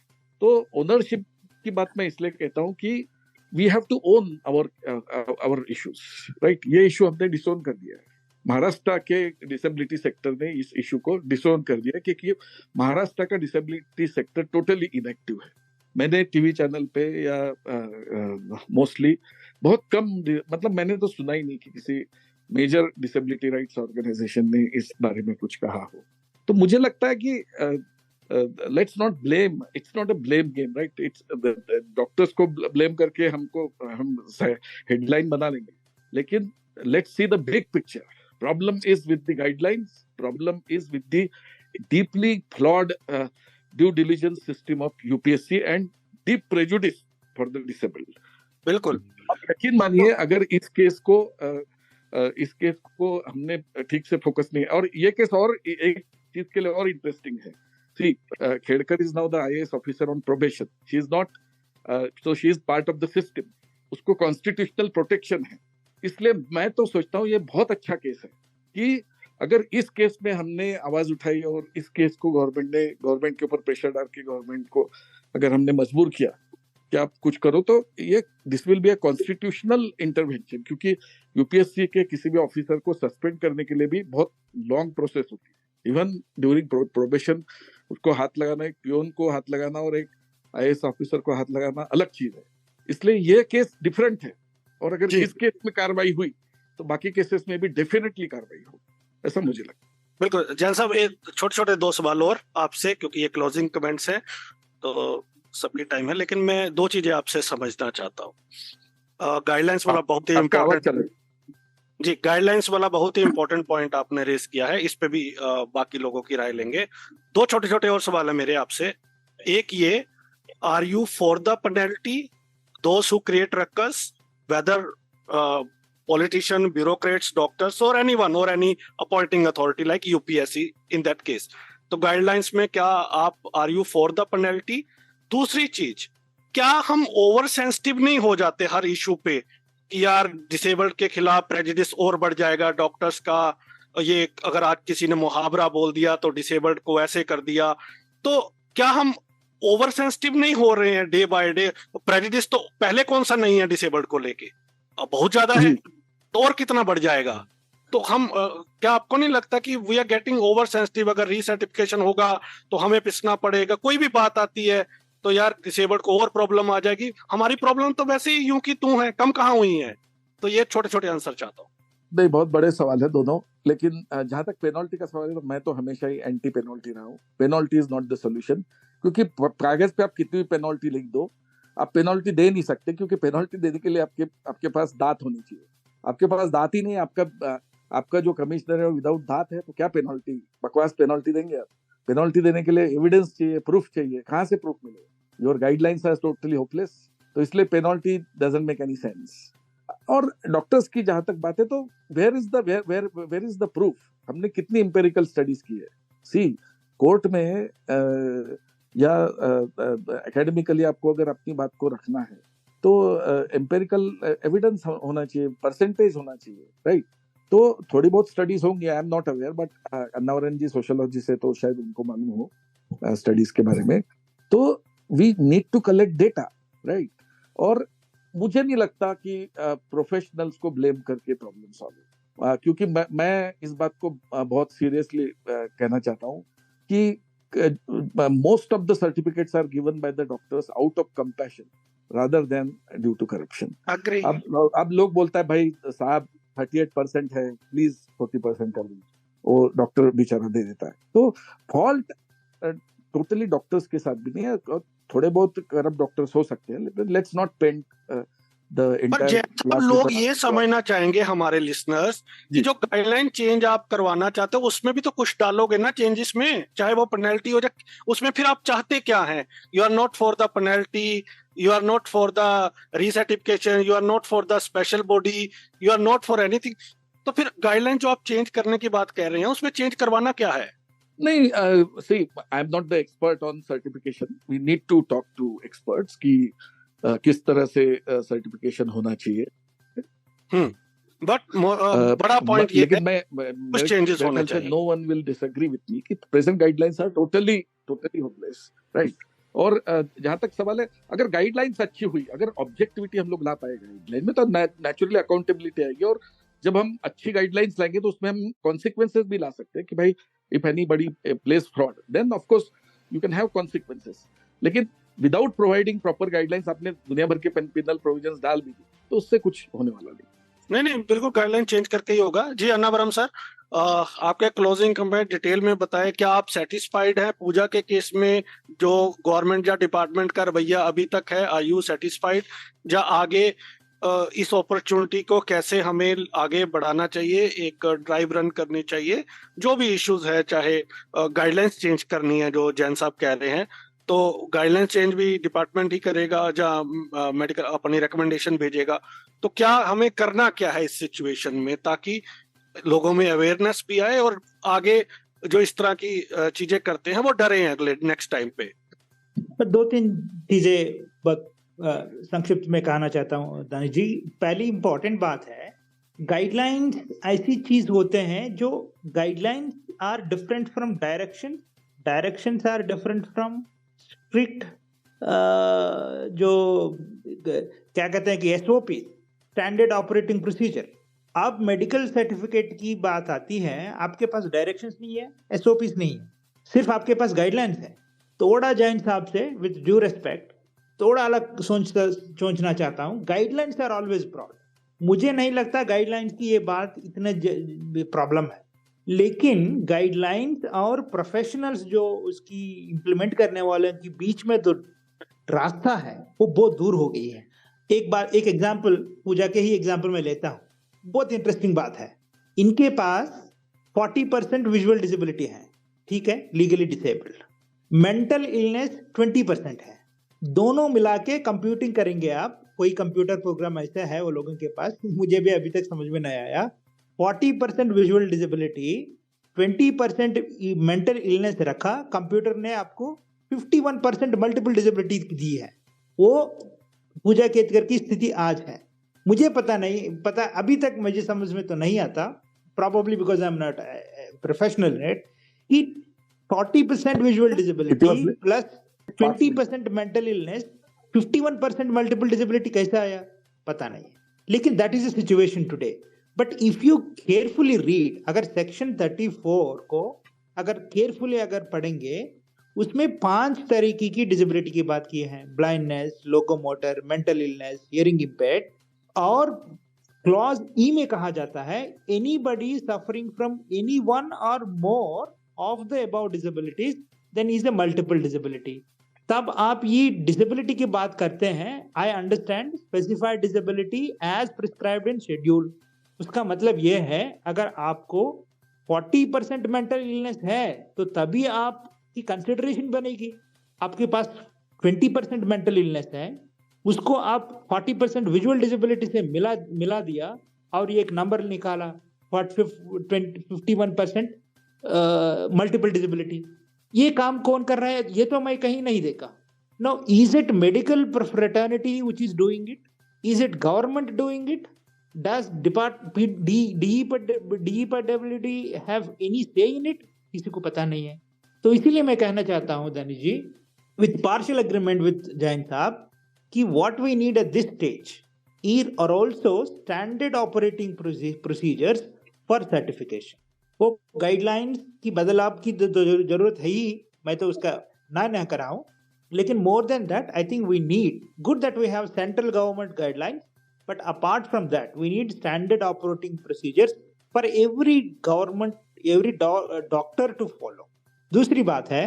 Speaker 2: तो ओनरशिप की बात मैं इसलिए कहता हूँ कि we have to own our issues, right. ये इशू हमने डिसोन कर दिया है. महाराष्ट्र के डिसेबिलिटी सेक्टर ने इस इशू को डिसोन कर दिया क्योंकि महाराष्ट्र का डिसेबिलिटी सेक्टर टोटली इनएक्टिव है. मैंने टीवी चैनल पे या मोस्टली बहुत कम, मतलब मैंने तो सुना ही नहीं कि किसी मेजर डिसेबिलिटी राइट्स ऑर्गेनाइजेशन ने इस बारे में कुछ कहा हो. तो मुझे लगता है कि let's not blame, it's not a blame game, right. It's doctors को ब्लेम करके हम हेडलाइन बना लेंगे, लेकिन let's see the big picture. Problem is with the guidelines. Problem is with the deeply flawed due diligence system of UPSC and deep prejudice for the disabled.
Speaker 1: बिल्कुल.
Speaker 2: आप यकीन मानिए अगर इस केस को हमने ठीक से फोकस नहीं, और ये केस और एक चीज के लिए और इंटरेस्टिंग है. See, Khedkar is now the IAS officer on probation. She is not, so she is part of the system. उसको constitutional protection है. इसलिए मैं तो सोचता हूँ ये बहुत अच्छा केस है कि अगर इस केस में हमने आवाज उठाई और इस केस को गवर्नमेंट के ऊपर प्रेशर डाल के गवर्नमेंट को अगर हमने मजबूर किया कि आप कुछ करो, तो ये this will be a constitutional intervention. क्योंकि यूपीएससी के किसी भी ऑफिसर को सस्पेंड करने के लिए भी बहुत लॉन्ग प्रोसेस होती है. इवन ड्यूरिंग प्रोबेशन उसको हाथ लगाना, एक पियोन को हाथ लगाना और एक आईएएस ऑफिसर को हाथ लगाना अलग चीज है. इसलिए ये केस डिफरेंट है, और अगर इस केस में कार्रवाई हुई तो बाकी केसेस में भी डेफिनेटली कार्रवाई हो, ऐसा मुझे लगता है.
Speaker 1: बिल्कुल. जैन साहब, एक छोटे दो सवाल और आपसे, क्योंकि ये क्लोजिंग कमेंट्स है तो सबकी टाइम है, लेकिन मैं दो चीजें आपसे समझना चाहता हूँ. गाइडलाइंस वाला बहुत ही इम्पोर्टेंट जी, गाइडलाइंस वाला बहुत ही इम्पोर्टेंट पॉइंट आपने रेस किया है. इस पे भी बाकी लोगों की राय लेंगे. दो छोटे और सवाल है मेरे आपसे. एक ये, are you for the penalty those who create ruckus, whether politician, bureaucrats, doctors or anyone or any appointing authority like UPSC in that case? तो गाइडलाइंस में क्या आप are you for the penalty? दूसरी चीज, क्या हम ओवर सेंसिटिव नहीं हो जाते हर इशू पे कि यार डिसेबल्ड के खिलाफ प्रेजुडिस और बढ़ जाएगा डॉक्टर्स का, ये अगर आज किसी ने मुहावरा बोल दिया तो डिसेबल्ड को ऐसे कर दिया, तो क्या हम ओवर सेंसिटिव नहीं हो रहे हैं डे बाय डे? प्रेजुडिस तो पहले कौन सा नहीं है डिसेबल्ड को लेके, अब बहुत ज्यादा है, तो और कितना बढ़ जाएगा? तो हम क्या आपको नहीं लगता कि we are getting over sensitive? अगर रीसर्टिफिकेशन होगा तो हमें पिसना पड़ेगा, कोई भी बात आती है तो यार डिसेबल्ड को और प्रॉब्लम आ जाएगी. हमारी प्रॉब्लम तो वैसे ही यूं की तू है, कम कहाँ हुई है. तो ये छोटे आंसर चाहता हूँ.
Speaker 2: नहीं, बहुत बड़े सवाल है दोनों, लेकिन जहां तक पेनल्टी का सवाल है तो मैं तो हमेशा ही एंटी पेनल्टी रहा हूँ. Penalty is not the solution, क्योंकि कागज पे आप कितनी भी पेनल्टी लिख दो, आप पेनल्टी दे नहीं सकते, क्योंकि पेनल्टी देने के लिए आपके पास दांत होनी चाहिए. आपके पास दांत ही नहीं, आपका आपका जो कमिश्नर है विदाउट दांत है तो क्या पेनल्टी, बकवास पेनल्टी देंगे आप? पेनल्टी देने के लिए एविडेंस चाहिए, प्रूफ चाहिए, कहाँ से प्रूफ मिलेगा? Your guidelines are totally hopeless, तो इसलिए penalty doesn't make any sense. और डॉक्टर्स की जहां तक बात है तो वेयर इज द प्रूफ? हमने कितनी एम्पेरिकल स्टडीज की है? सी, कोर्ट में या एकेडमिकली आपको अगर अपनी बात को रखना है तो एम्पेरिकल एविडेंस होना चाहिए, परसेंटेज होना चाहिए, राइट? तो थोड़ी बहुत स्टडीज होंगी, I am not aware, but Annavaran ji sociology से तो शायद उनको मालूम हो स्टडीज के बारे में। तो we need to collect data, right? और मुझे नहीं लगता कि प्रोफेशनल्स को ब्लेम करके प्रॉब्लम सॉल्व हो, क्योंकि मैं इस बात को बहुत सीरियसली कहना चाहता हूँ कि most of the certificates are given by the doctors out of compassion rather than due to corruption.
Speaker 1: Agree.
Speaker 2: अब लोग बोलता है भाई साहब 38% है, प्लीज 40% कर दीजिए, वो डॉक्टर बेचारा दे देता है। तो फॉल्ट टोटली डॉक्टर्स के साथ भी नहीं है, थोड़े बहुत करप्ट डॉक्टर्स हो सकते हैं, लेकिन let's not paint the
Speaker 1: entire. लोग ये समझना चाहेंगे हमारे लिसनर्स कि जो गाइडलाइन चेंज आप करवाना चाहते हो उसमें भी तो कुछ डालोगे ना चेंजेस में, चाहे वो पेनल्टी हो जाए, उसमें फिर आप चाहते क्या हैं? You are not for the penalty, you are not for the recertification, you are not for the special body, you are not for anything. तो फिर गाइडलाइन जो आप चेंज करने की बात कह रहे हैं उसमें चेंज करवाना क्या है?
Speaker 2: नहीं, see, I am not the expert on certification. We need to talk to experts कि किस तरह से सर्टिफिकेशन होना चाहिए।
Speaker 1: बट बड़ा पॉइंट ये
Speaker 2: लेकिन
Speaker 1: है कुछ चेंजेस होने चाहिए।
Speaker 2: No one will disagree with me कि present guidelines are totally hopeless, right? और जहां तक सवाल है, अगर गाइडलाइंस अच्छी हुई, अगर ऑब्जेक्टिविटी हम लोग ला पाए गाइडलाइन में, तो नेचुरली अकाउंटेबिलिटी आएगी। और जब हम अच्छी गाइडलाइंस लाएंगे तो उसमें हम कॉन्सिक्वेंसेस भी ला सकते हैं कि भाई if anybody plays fraud then of course you can have consequences. लेकिन विदाउट प्रोवाइडिंग प्रॉपर गाइडलाइंस आपने दुनिया भर के पेनल प्रोविजंस डाल दी तो उससे कुछ होने वाला नहीं,
Speaker 1: बिल्कुल गाइडलाइन चेंज करके ही होगा। जी अन्नावरम सर, आपके क्लोजिंग कमेंट डिटेल में बताएं, क्या आप सेटिस्फाइड हैं पूजा के केस में जो गवर्नमेंट या डिपार्टमेंट का रवैया अभी तक है? Are you satisfied? या आगे इस अपॉर्चुनिटी को कैसे हमें आगे बढ़ाना चाहिए, एक ड्राइव रन करनी चाहिए? जो भी इश्यूज है, चाहे गाइडलाइंस चेंज करनी है जो जैन साहब कह रहे हैं, तो गाइडलाइन चेंज भी डिपार्टमेंट ही करेगा या मेडिकल अपनी रिकमेंडेशन भेजेगा? तो क्या हमें करना क्या है इस सिचुएशन में ताकि लोगों में अवेयरनेस भी आए और आगे जो इस तरह की चीजें करते हैं वो डरे हैं अगले नेक्स्ट टाइम पे?
Speaker 3: दो तीन चीजें संक्षिप्त में कहना चाहता हूँ दानिश जी। पहली इंपॉर्टेंट बात है, गाइडलाइंस ऐसी चीज होते हैं जो guidelines are different from directions are different from strict जो क्या कहते हैं कि एसओपी, स्टैंडर्ड ऑपरेटिंग प्रोसीजर। अब मेडिकल सर्टिफिकेट की बात आती है, आपके पास डायरेक्शंस नहीं है, एसओपीस नहीं है, सिर्फ आपके पास गाइडलाइंस है। थोड़ा जैन साहब से विद ड्यू रिस्पेक्ट थोड़ा अलग सोचना चाहता हूँ। Guidelines are always broad. मुझे नहीं लगता गाइडलाइंस की ये बात इतने प्रॉब्लम है, लेकिन गाइडलाइंस और प्रोफेशनल्स जो उसकी इम्प्लीमेंट करने वाले के बीच में तो रास्ता है वो बहुत दूर हो गई है। एक एग्जाम्पल पूजा के ही एग्जाम्पल में लेता हूँ, बहुत इंटरेस्टिंग बात है। इनके पास 40% विजुअल डिसेबिलिटी है, ठीक है, लीगली डिसेबल्ड। मेंटल इलनेस 20% है। दोनों मिला के कंप्यूटिंग करेंगे आप, कोई कंप्यूटर प्रोग्राम ऐसा है वो लोगों के पास, मुझे भी अभी तक समझ में नहीं आया। 40% विजुअल डिसेबिलिटी, 20% मेंटल इलनेस रखा, कंप्यूटर ने आपको 51% मल्टीपल डिसेबिलिटी दी है। वो पूजा केतकर की स्थिति आज है। मुझे पता अभी तक मुझे समझ में तो नहीं आता, probably because I'm not a professional in it, कि 40% visual disability plus 20% mental illness, 51% multiple disability कैसा आया पता नहीं, लेकिन that is the situation today. But if you carefully read, अगर section 34 को अगर carefully अगर पढ़ेंगे, उसमें 5 तरीके की डिसेबिलिटी की बात की है: blindness, locomotor, mental illness, hearing impaired. और क्लॉज ई में कहा जाता है anybody suffering from any one or more of the above disabilities then is a multiple disability. तब आप ये डिसेबिलिटी की बात करते हैं, I understand specified disability as prescribed in schedule, उसका मतलब ये है अगर आपको 40% मेंटल इलनेस है तो तभी आपकी कंसिडरेशन बनेगी। आपके पास 20% मेंटल इलनेस है, उसको आप 40% विजुअल डिसेबिलिटी से मिला दिया और ये एक नंबर निकाला 51% मल्टीपल डिसेबिलिटी। ये काम कौन कर रहा है ये तो मैं कहीं नहीं देखा। Now, is it medical fraternity which is doing it? Is it government doing it? Does DEPWD have any say in it? किसी को पता नहीं है। तो इसीलिए मैं कहना चाहता हूं दानिश जी, with partial agreement with Jain साहब, कि what we need at this stage are also standard operating procedures for certification. वो गाइडलाइंस की बदलाव की जरूरत है ही, मैं तो उसका ना कराऊं, लेकिन more than that, I think we need, good that we have central government guidelines, but apart from that, we need standard operating procedures for every government, every doctor to follow. दूसरी बात है,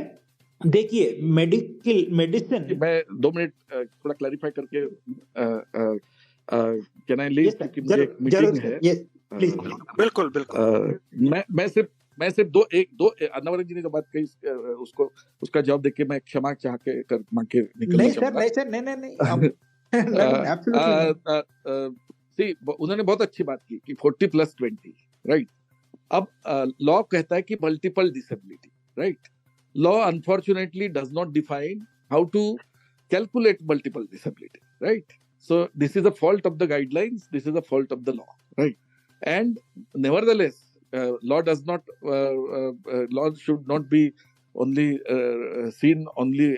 Speaker 3: देखिए मेडिसिन,
Speaker 2: मैं 2 minute थोड़ा clarify करके can I leave, क्योंकि मुझे एक मीटिंग है।
Speaker 3: Yes please.
Speaker 1: बिल्कुल बिल्कुल।
Speaker 2: मैं सिर्फ दो अन्नावरन जी ने जो बात कही उसका जवाब देके मैं क्षमा चाह के मांग के निकलना चाहूंगा। नहीं, उन्होंने बहुत अच्छी बात की कि 40+20, राइट। अब लॉ कहता है कि multiple disability, right. Law unfortunately does not define how to calculate multiple disability, right. So this is a fault of the guidelines. This is a fault of the law, right? And nevertheless, law does not. Law should not be only seen only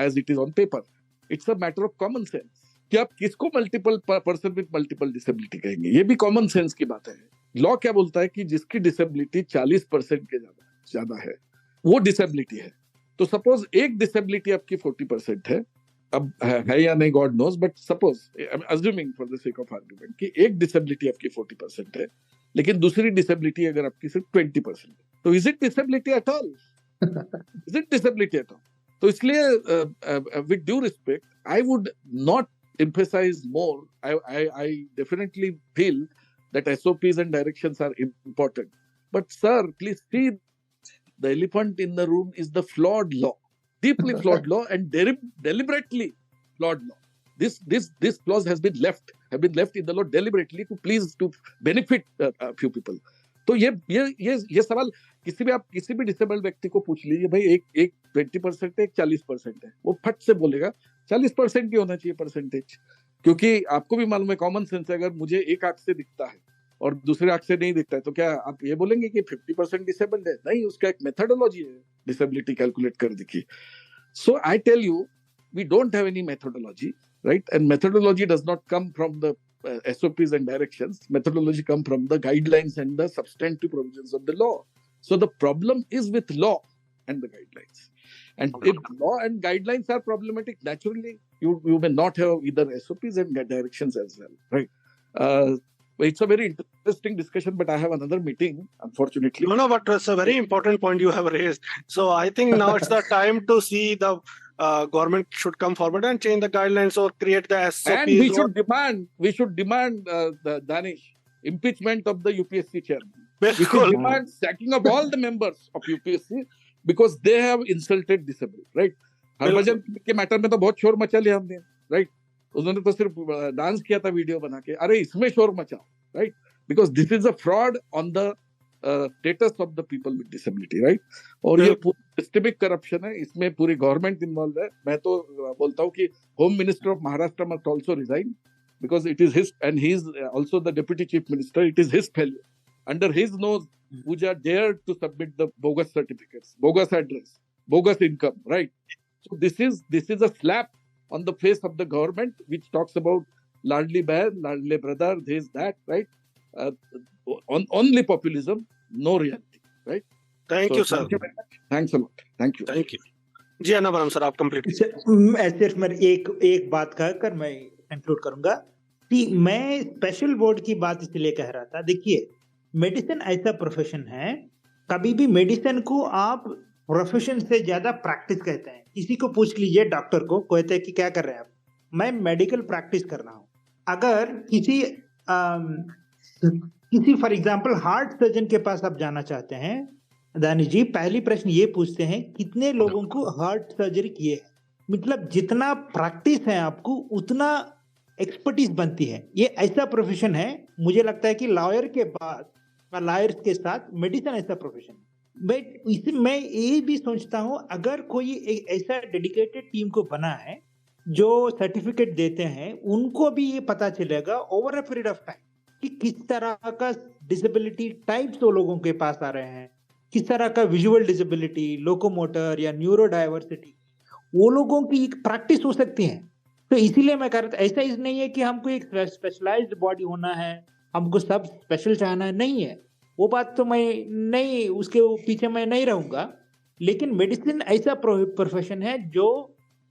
Speaker 2: as it is on paper. It's a matter of common sense. कि आप किसको multiple person with multiple disability कहेंगे, ये भी common sense की बात है। Law क्या बोलता है कि जिसकी डिसेबिलिटी 40% के ज्यादा है वो डिसेबिलिटी है। तो सपोज एक डिसेबिलिटी आपकी 40% है, अब है या नहीं God knows, but suppose assuming for the sake of argument कि एक डिसेबिलिटी आपकी 40% है, लेकिन दूसरी डिसेबिलिटी अगर आपकी सिर्फ 20%, तो is it disability at all? Is it disability at all? तो इसलिए with due respect I would not emphasize more. I definitely feel that SOPs and directions are important, but sir, please see, the elephant in the room is the flawed law, deeply flawed law, and deliberately flawed law. This clause have been left in the law deliberately to benefit a few people. तो ये सवाल आप किसी भी disabled व्यक्ति को पूछ लीजिए, भाई एक 20% है, एक 40% है, वो फट से बोलेगा 40% की होना चाहिए परसेंटेज, क्योंकि आपको भी मालूम है कॉमन सेंस है, अगर मुझे एक आंख से दिखता है और दूसरे आंख से नहीं दिखता है तो क्या आप ये बोलेंगे कि 50% डिसेबल्ड है? नहीं, उसका एक मेथोडोलॉजी है डिसेबिलिटी कैलकुलेट करने की। So I tell you, we don't have any methodology, right, and methodology does not come from the SOPs and directions. Methodology come from the guidelines and the substantive provisions of the law. So the problem is with law and the guidelines. And if law and guidelines are problematic, naturally you may not have either SOPs and directions as well, right? It's a very interesting discussion, but I have another meeting, unfortunately.
Speaker 1: No, but it's a very important point you have raised. So I think now it's the time to see the government should come forward and change the guidelines or create the SOPs.
Speaker 2: And we should demand the Danish impeachment of the UPSC chairman. We should demand sacking of all the members of UPSC because they have insulted disabled, right? Harbhajan के matter में तो बहुत शोर मचा लिया हमने, right. उन्होंने तो सिर्फ डांस किया था वीडियो बना के, अरे इसमें शोर मचाओ, right, because this is a fraud on the status of the people with disability, right. और ये सिस्टमिक करप्शन है, इसमें पूरी गवर्नमेंट इन्वॉल्व है। मैं तो बोलता हूँ कि home minister of Maharashtra must also resign, because it is his, and he is also the deputy chief minister, it is his failure, under his nose Pooja dared to submit the bogus certificates, bogus address, bogus income, right? So this is a slap on the face of the government, which talks about Ladli Bahan, Ladli brother, this, that, right? Only populism, no reality, right?
Speaker 1: Thank you, sir.
Speaker 2: Thank you very much. Thanks a lot. Thank you.
Speaker 1: Thank you. जी Annavaram sir, आप complete.
Speaker 3: सिर्फ मैं एक बात कहकर मैं conclude करूंगा कि मैं स्पेशल बोर्ड की बात इसलिए कह रहा था। देखिए, मेडिसिन ऐसा प्रोफेशन है, कभी भी मेडिसिन को आप प्रोफेशन से ज्यादा प्रैक्टिस कहते हैं। किसी को पूछ लीजिए, डॉक्टर को कहते हैं कि क्या कर रहे हैं आप, मैं मेडिकल प्रैक्टिस कर रहा हूं। अगर किसी किसी फॉर एग्जांपल हार्ट सर्जन के पास आप जाना चाहते हैं दानिश जी, पहली प्रश्न ये पूछते हैं कितने लोगों को हार्ट सर्जरी किए है। मतलब जितना प्रैक्टिस है आपको उतना एक्सपर्टीज बनती है। ये ऐसा प्रोफेशन है, मुझे लगता है कि लॉयर के बाद लॉयर्स के साथ मेडिसिन ऐसा प्रोफेशन है। बट इसे मैं ये भी सोचता हूँ, अगर कोई एक ऐसा डेडिकेटेड टीम को बना है जो सर्टिफिकेट देते हैं, उनको भी ये पता चलेगा over a period of time कि किस तरह का डिसेबिलिटी टाइप्स वो लोगों के पास आ रहे हैं, किस तरह का विजुअल डिसेबिलिटी, लोकोमोटर या न्यूरो डाइवर्सिटी, वो लोगों की एक प्रैक्टिस हो सकती है। तो इसीलिए मैं कह रहा था, ऐसा इस नहीं है कि हमको एक स्पेशलाइज्ड बॉडी होना है, हमको सब स्पेशल चाहना है, नहीं है। वो बात तो मैं नहीं, उसके पीछे मैं नहीं रहूंगा। लेकिन मेडिसिन ऐसा प्रोफेशन है जो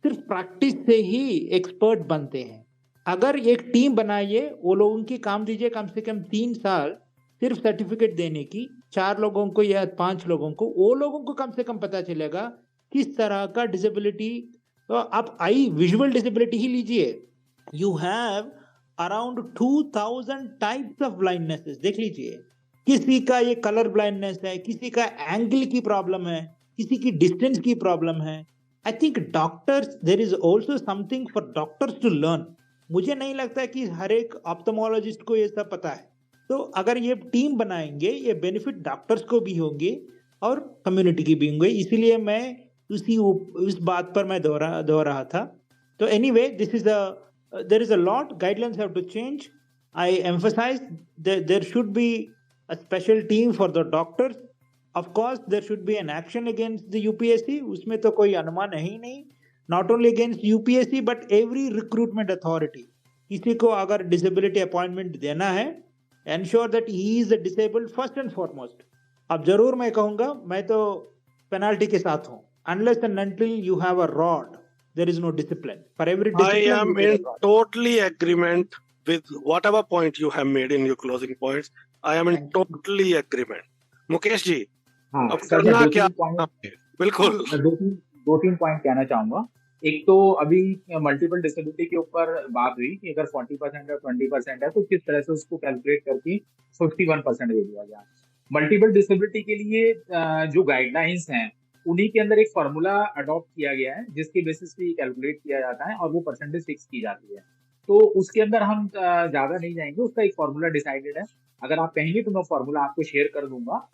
Speaker 3: सिर्फ प्रैक्टिस से ही एक्सपर्ट बनते हैं। अगर एक टीम बनाइए, वो लोगों की काम दीजिए कम से कम 3 साल सिर्फ सर्टिफिकेट देने की, 4 लोगों को या 5 लोगों को, वो लोगों को कम से कम पता चलेगा किस तरह का डिसेबिलिटी। तो आप आई विजुअल डिसेबिलिटी ही लीजिए, you have around 2000 types of blindnesses. देख लीजिए, किसी का ये कलर ब्लाइंडनेस है, किसी का एंगल की प्रॉब्लम है, किसी की डिस्टेंस की प्रॉब्लम है। I think doctors, there is also something for doctors to learn. मुझे नहीं लगता कि हर एक ऑप्थेमोलॉजिस्ट को ये सब पता है। तो अगर ये टीम बनाएंगे, ये बेनिफिट डॉक्टर्स को भी होंगे और कम्युनिटी की भी होंगे। इसीलिए मैं उस बात पर मैं दोहरा था। तो anyway, this is there is a lot, guidelines have to change. I emphasise there should be a special team for the doctors. Of course there should be an action against the UPSC, उसमें तो कोई अनुमान है ही नहीं। Not only against UPSC but every recruitment authority. किसी को अगर disability appointment देना है, ensure that he is disabled first and foremost. अब जरूर मैं कहूँगा, मैं तो penalty के साथ हूँ. Unless and until you have a rod, there is no discipline. For every
Speaker 1: I
Speaker 3: discipline,
Speaker 1: am
Speaker 3: you get
Speaker 1: in
Speaker 3: a rod.
Speaker 1: totally agreement with whatever point you have made in your closing points. I am in totally agreement. Mukesh ji,
Speaker 5: हाँ
Speaker 1: अब
Speaker 5: sir, मैं
Speaker 1: करना
Speaker 5: दो
Speaker 1: क्या?
Speaker 5: तीन point
Speaker 1: बिल्कुल।
Speaker 5: मैं दो तीन पॉइंट कहना चाहूंगा। एक तो अभी मल्टीपल डिसेबिलिटी के ऊपर बात हुई कि अगर 40% या 20% है तो किस तरह से उसको कैलकुलेट करके 51% दे दिया गया। मल्टीपल डिसेबिलिटी के लिए जो गाइडलाइंस हैं उन्हीं के अंदर एक फॉर्मूला अडॉप्ट किया गया है जिसके बेसिस पे कैलकुलेट किया जाता है और वो परसेंटेज फिक्स की जाती है। तो उसके अंदर हम ज्यादा नहीं जाएंगे, उसका एक फॉर्मूला डिसाइडेड है। अगर आप कहेंगे तो मैं फॉर्मूला आपको शेयर कर दूंगा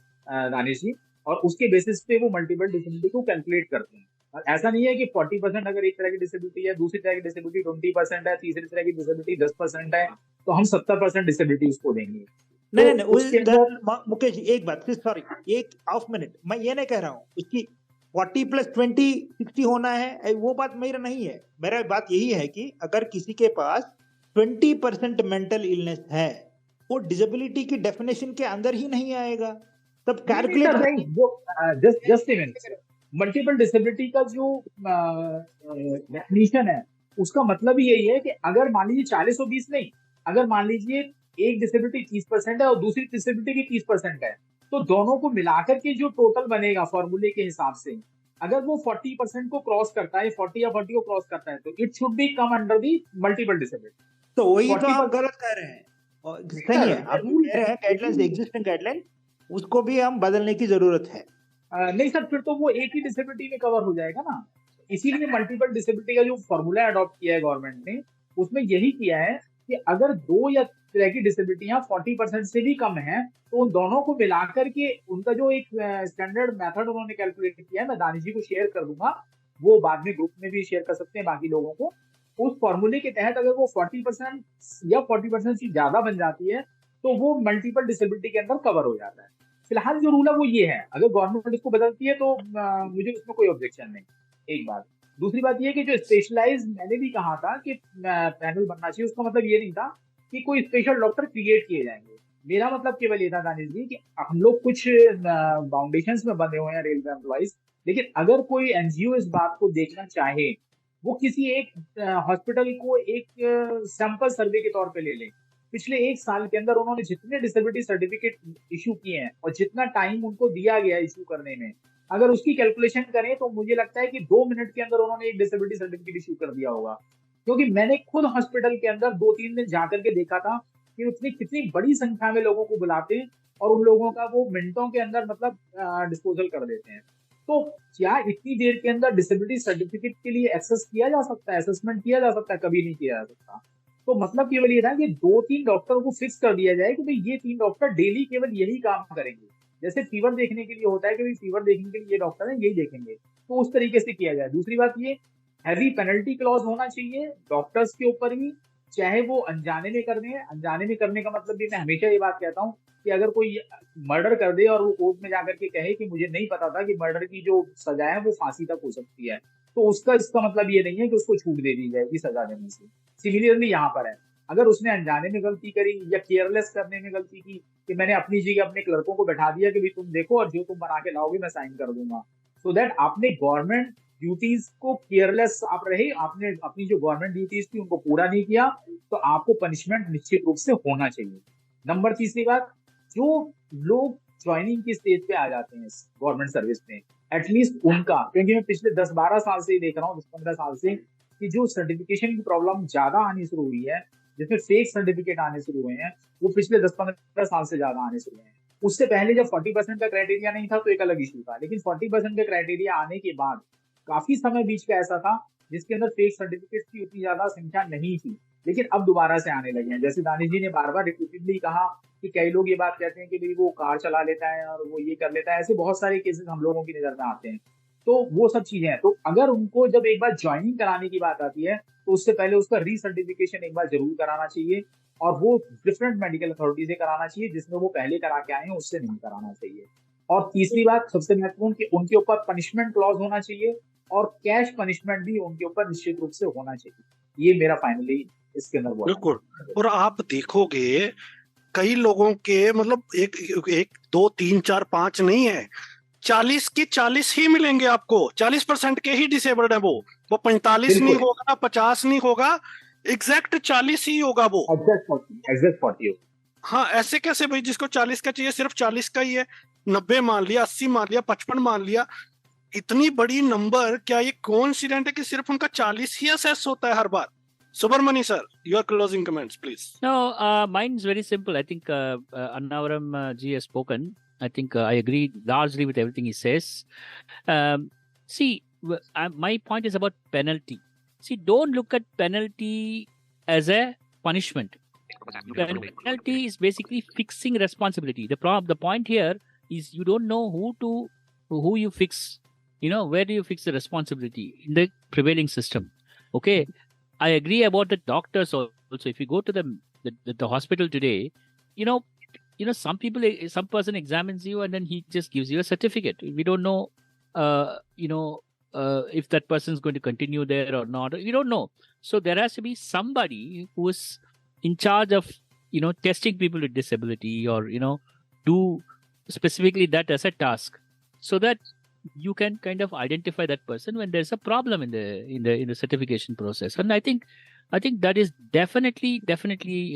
Speaker 5: दानिश जी, और उसके बेसिस पे वो मल्टीपल डिसेबिलिटी को कैलकुलेट करते हैं। और ऐसा नहीं है कि 40% अगर एक तरह की डिसेबिलिटी है, दूसरी तरह की डिसेबिलिटी 20% है, तीसरी तरह की डिसेबिलिटी 10% है, तो हम 70% डिसेबिलिटी उसको देंगे।
Speaker 3: नहीं,
Speaker 5: उसके अंदर
Speaker 3: मुकेश जी एक बात, सॉरी, एक हाफ मिनट, मैं ये नहीं कह रहा हूँ उसकी 40 + 20 60 होना है, वो बात मेरा नहीं है। मेरा बात यही है कि अगर किसी के पास 20% मेंटल इलनेस है, वो डिसेबिलिटी की डेफिनेशन के अंदर ही नहीं आएगा, तब कैलकुलेट
Speaker 5: नहीं, वो just a minute, multiple disability का जो डेफिनेशन है उसका मतलब ही यही है कि अगर मान लीजिए 40 और 20 नहीं, अगर मान लीजिए एक डिसेबिलिटी 30% है और दूसरी डिसेबिलिटी की 30% है, तो दोनों को मिलाकर के जो टोटल बनेगा फॉर्मूले के हिसाब से, अगर वो 40% को क्रॉस करता है, 40 या 40 को क्रॉस करता है, तो it should be come under the multiple disability.
Speaker 3: तो वही तो
Speaker 5: 40%
Speaker 3: हम गलत कह रहे हैं। और सही है, आप कह रहे हैं गाइडलाइंस, एग्जिस्टिंग गाइडलाइन, उसको भी हम बदलने की जरूरत है।
Speaker 5: नहीं सर, फिर तो वो एक ही डिसेबिलिटी में कवर हो जाएगा ना। इसीलिए मल्टीपल डिसेबिलिटी का जो फॉर्मूला अडॉप्ट किया है गवर्नमेंट ने, उसमें यही किया है कि अगर 2 या तरह की डिसेबिलिटियां 40% से भी कम है, तो उन दोनों को मिलाकर के उनका जो एक स्टैंडर्ड मेथड उन्होंने कैलकुलेट किया है, मैं दानिश जी को शेयर कर दूंगा, वो बाद में ग्रुप में भी शेयर कर सकते हैं बाकी लोगों को। उस फॉर्मूले के तहत अगर वो 40% या 40% से ज्यादा बन जाती है, तो वो मल्टीपल डिसेबिलिटी के अंदर कवर हो जाता है। फिलहाल जो रूल है वो ये है, अगर गवर्नमेंट इसको बदलती है तो मुझे उसमें कोई ऑब्जेक्शन नहीं। एक बात। दूसरी बात ये कि जो स्पेशलाइज मैंने भी कहा था कि पैनल बनना चाहिए, उसका मतलब ये नहीं था कि कोई स्पेशल डॉक्टर क्रिएट किए जाएंगे। मेरा मतलब केवल ये था दानिश जी कि हम लोग कुछ फाउंडेशंस में बंधे हुए हैं रेलवे एम्प्लॉइज, लेकिन अगर कोई एनजीओ इस बात को देखना चाहे, वो किसी एक हॉस्पिटल को एक सैंपल सर्वे के तौर पे ले ले, पिछले 1 साल के अंदर उन्होंने जितने डिसेबिलिटी सर्टिफिकेट इशू किए हैं और जितना टाइम उनको दिया गया इशू करने में, अगर उसकी कैलकुलेशन करें तो मुझे लगता है कि 2 मिनट के अंदर उन्होंने एक डिसेबिलिटी सर्टिफिकेट इशू कर दिया होगा। क्योंकि मैंने खुद हॉस्पिटल के अंदर 2-3 दिन जाकर के देखा था कि उतनी कितनी बड़ी संख्या में लोगों को बुलाते हैं और उन लोगों का वो मिनटों के अंदर मतलब डिस्पोजल कर देते हैं। तो क्या इतनी देर के अंदर डिसेबिलिटी सर्टिफिकेट के लिए एक्सेस किया जा सकता है, असेसमेंट किया जा सकता है? कभी नहीं किया जा सकता। तो मतलब केवल ये था कि 2-3 डॉक्टर को फिक्स कर दिया जाए कि भाई ये 3 डॉक्टर डेली केवल यही काम करेंगे। जैसे फीवर देखने के लिए होता है कि भाई फीवर देखने के लिए ये डॉक्टर है, यही देखेंगे, तो उस तरीके से किया जाए। दूसरी बात ये हैवी पेनल्टी क्लॉज होना चाहिए डॉक्टर्स के ऊपर भी, चाहे वो अनजाने में कर दें। अनजाने में करने का मतलब भी मैं हमेशा ये बात कहता हूँ कि अगर कोई मर्डर कर दे और वो कोर्ट में जाकर के कहे कि मुझे नहीं पता था कि मर्डर की जो सजा है वो फांसी तक हो सकती है, तो उसका इसका मतलब ये नहीं है कि उसको छूट दे दी जाएगी सजा देने से। सिमिलरली यहाँ पर है, अगर उसने अनजाने में गलती करी या केयरलेस करने में गलती की कि मैंने अपनी जगह अपने क्लर्कों को बैठा दिया कि भाई तुम देखो और जो तुम बना के लाओगे मैं साइन कर दूंगा, सो दैट आपने गवर्नमेंट ड्यूटीज को केयरलेस आप रहे, आपने अपनी जो गवर्नमेंट ड्यूटीज थी उनको पूरा नहीं किया, तो आपको पनिशमेंट निश्चित रूप से होना चाहिए। नंबर तीसरी बात, जो लोग ज्वाइनिंग की स्टेज पे आ जाते हैं गवर्नमेंट सर्विस में, एटलीस्ट उनका, क्योंकि मैं पिछले 10-12 साल से ही देख रहा हूँ, 10-15 साल से, कि जो सर्टिफिकेशन की प्रॉब्लम ज्यादा आनी शुरू हुई है, जिसमें फेक सर्टिफिकेट आने शुरू हुए हैं, वो पिछले 10-15 साल से ज्यादा आने शुरू हुए हैं। उससे पहले जब 40% का क्राइटेरिया नहीं था तो एक अलग इशू था, लेकिन 40% का क्राइटेरिया आने के बाद काफी समय बीच का ऐसा था जिसके अंदर फेक सर्टिफिकेट की उतनी ज्यादा संख्या नहीं थी, लेकिन अब दोबारा से आने लगे हैं। जैसे दानिश जी ने बार बार रिपीटेडली कहा कि कई लोग ये बात कहते हैं कि भाई वो कार चला लेता है और वो ये कर लेता है, ऐसे बहुत सारे केसेस हम लोगों की नजर में आते हैं। तो वो सब चीजें हैं, तो अगर उनको जब एक बार ज्वाइनिंग कराने की बात आती है तो उससे पहले उसका रीसर्टिफिकेशन एक बार जरूर कराना चाहिए, और वो डिफरेंट मेडिकल अथॉरिटी से कराना चाहिए, जिसमें वो पहले करा के आए हैं उससे नहीं कराना चाहिए। और तीसरी बात सबसे महत्वपूर्ण, कि उनके ऊपर पनिशमेंट क्लॉज होना चाहिए और कैश पनिशमेंट भी उनके ऊपर निश्चित रूप से होना चाहिए। ये मेरा फाइनली इसके अंदर बोलना है।
Speaker 1: बिल्कुल। और आप देखोगे कई लोगों के मतलब एक 2 3 4 5 नहीं है, 40 की 40 ही मिलेंगे आपको। 40% के ही डिसेबल्ड है वो 45 नहीं होगा, 50 नहीं होगा, एग्जैक्ट 40 ही होगा वो,
Speaker 5: एग्जैक्ट 40।
Speaker 1: हाँ, ऐसे कैसे भाई? जिसको 40 का चाहिए सिर्फ 40 का ही है, 90 मान लिया, 80 मान लिया, 55 मान लिया, इतनी बड़ी नंबर। क्या ये कोइंसिडेंट है कि सिर्फ उनका 40 ही असेस होता है हर बार? Subramani sir, your closing comments, please.
Speaker 4: No, mine's very simple. I think Annavaram ji has spoken. I think I agree largely with everything he says. See, my point is about penalty. See, don't look at penalty as a punishment. Penalty is basically fixing responsibility. The point here is you don't know who you fix. Where do you fix the responsibility in the prevailing system? Okay. I agree about the doctors also. If you go to the hospital today, some person examines you and then he just gives you a certificate. We don't know, if that person is going to continue there or not. We don't know. So there has to be somebody who is in charge of, testing people with disability, or, do specifically that as a task, so that you can kind of identify that person when there's a problem in the certification process. And I think that is definitely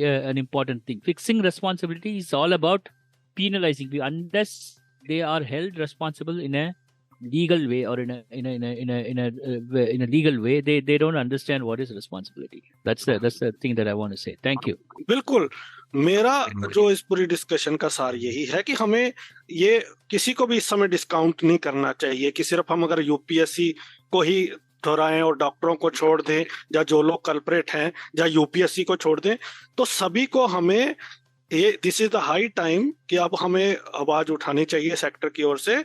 Speaker 4: an important thing. Fixing responsibility is all about penalizing people unless they are held responsible in a legal way, or in a legal way. They don't understand what is responsibility. That's the thing that I want to say. Thank you.
Speaker 1: बिल्कुल। मेरा जो इस पूरी discussion का सार यही है कि हमें ये किसी को भी इस समय डिस्काउंट नहीं करना चाहिए कि सिर्फ हम अगर यूपीएससी को ही दोहराएं और डॉक्टरों को छोड़ दें, या जो लोग कल्प्रेट हैं या यूपीएससी को छोड़ दें, तो सभी को हमें this is the high time कि अब हमें आवाज उठानी चाहिए सेक्टर की ओर से,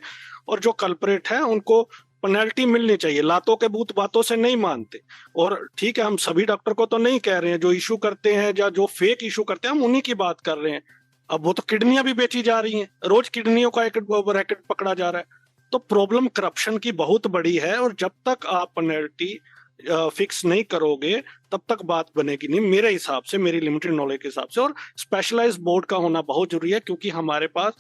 Speaker 1: और जो कल्प्रेट हैं उनको पेनल्टी मिलनी चाहिए। लातों के भूत बातों से नहीं मानते। और ठीक है, हम सभी डॉक्टर को तो नहीं कह रहे हैं, जो इशू करते हैं या जो फेक इशू करते हैं हम उन्हीं की बात कर रहे हैं। अब वो तो किडनियां भी बेची जा रही हैं, रोज किडनियों का एक रैकेट पकड़ा जा रहा है। तो प्रॉब्लम करप्शन की बहुत बड़ी है, और जब तक आप पेनल्टी फिक्स नहीं करोगे तब तक बात बनेगी नहीं, मेरे हिसाब से, मेरी लिमिटेड नॉलेज के हिसाब से। और स्पेशलाइज्ड बोर्ड का होना बहुत जरूरी है, क्योंकि हमारे पास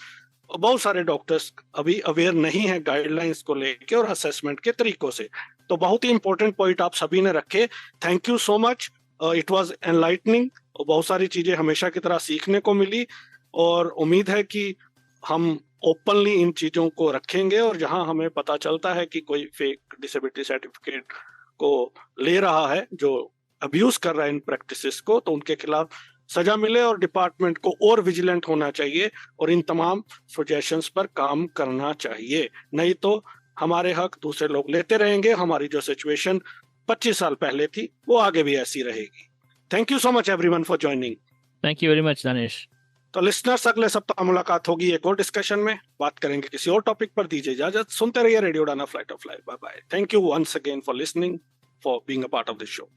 Speaker 1: बहुत सारे डॉक्टर्स अभी अवेयर नहीं है गाइडलाइंस को लेके और असेसमेंट के तरीकों से। तो बहुत ही इंपॉर्टेंट पॉइंट आप सभी ने रखे। Thank you so much, it was enlightening. बहुत सारी चीजें हमेशा की तरह सीखने को मिली, और उम्मीद है कि हम ओपनली इन चीजों को रखेंगे, और जहां हमें पता चलता है कि कोई फेक डिसेबिलिटी सर्टिफिकेट को ले रहा है, जो अब्यूज कर रहा है इन प्रैक्टिसेस को, तो उनके खिलाफ सजा मिले और डिपार्टमेंट को और विजिलेंट होना चाहिए और इन तमाम सजेशंस पर काम करना चाहिए। नहीं तो हमारे हक दूसरे लोग लेते रहेंगे। हमारी जो सिचुएशन 25 साल पहले थी वो आगे भी ऐसी रहेगी। Thank you so much everyone for joining.
Speaker 4: Thank you very much, Danish.
Speaker 1: तो लिसनर्स, अगले सप्ताह मुलाकात होगी एक और डिस्कशन में। बात करेंगे किसी और टॉपिक पर। दीजिए इजाजत। सुनते रहिए radio Udaan flight of life. Bye bye. Thank you once again for listening, for being a part of this show.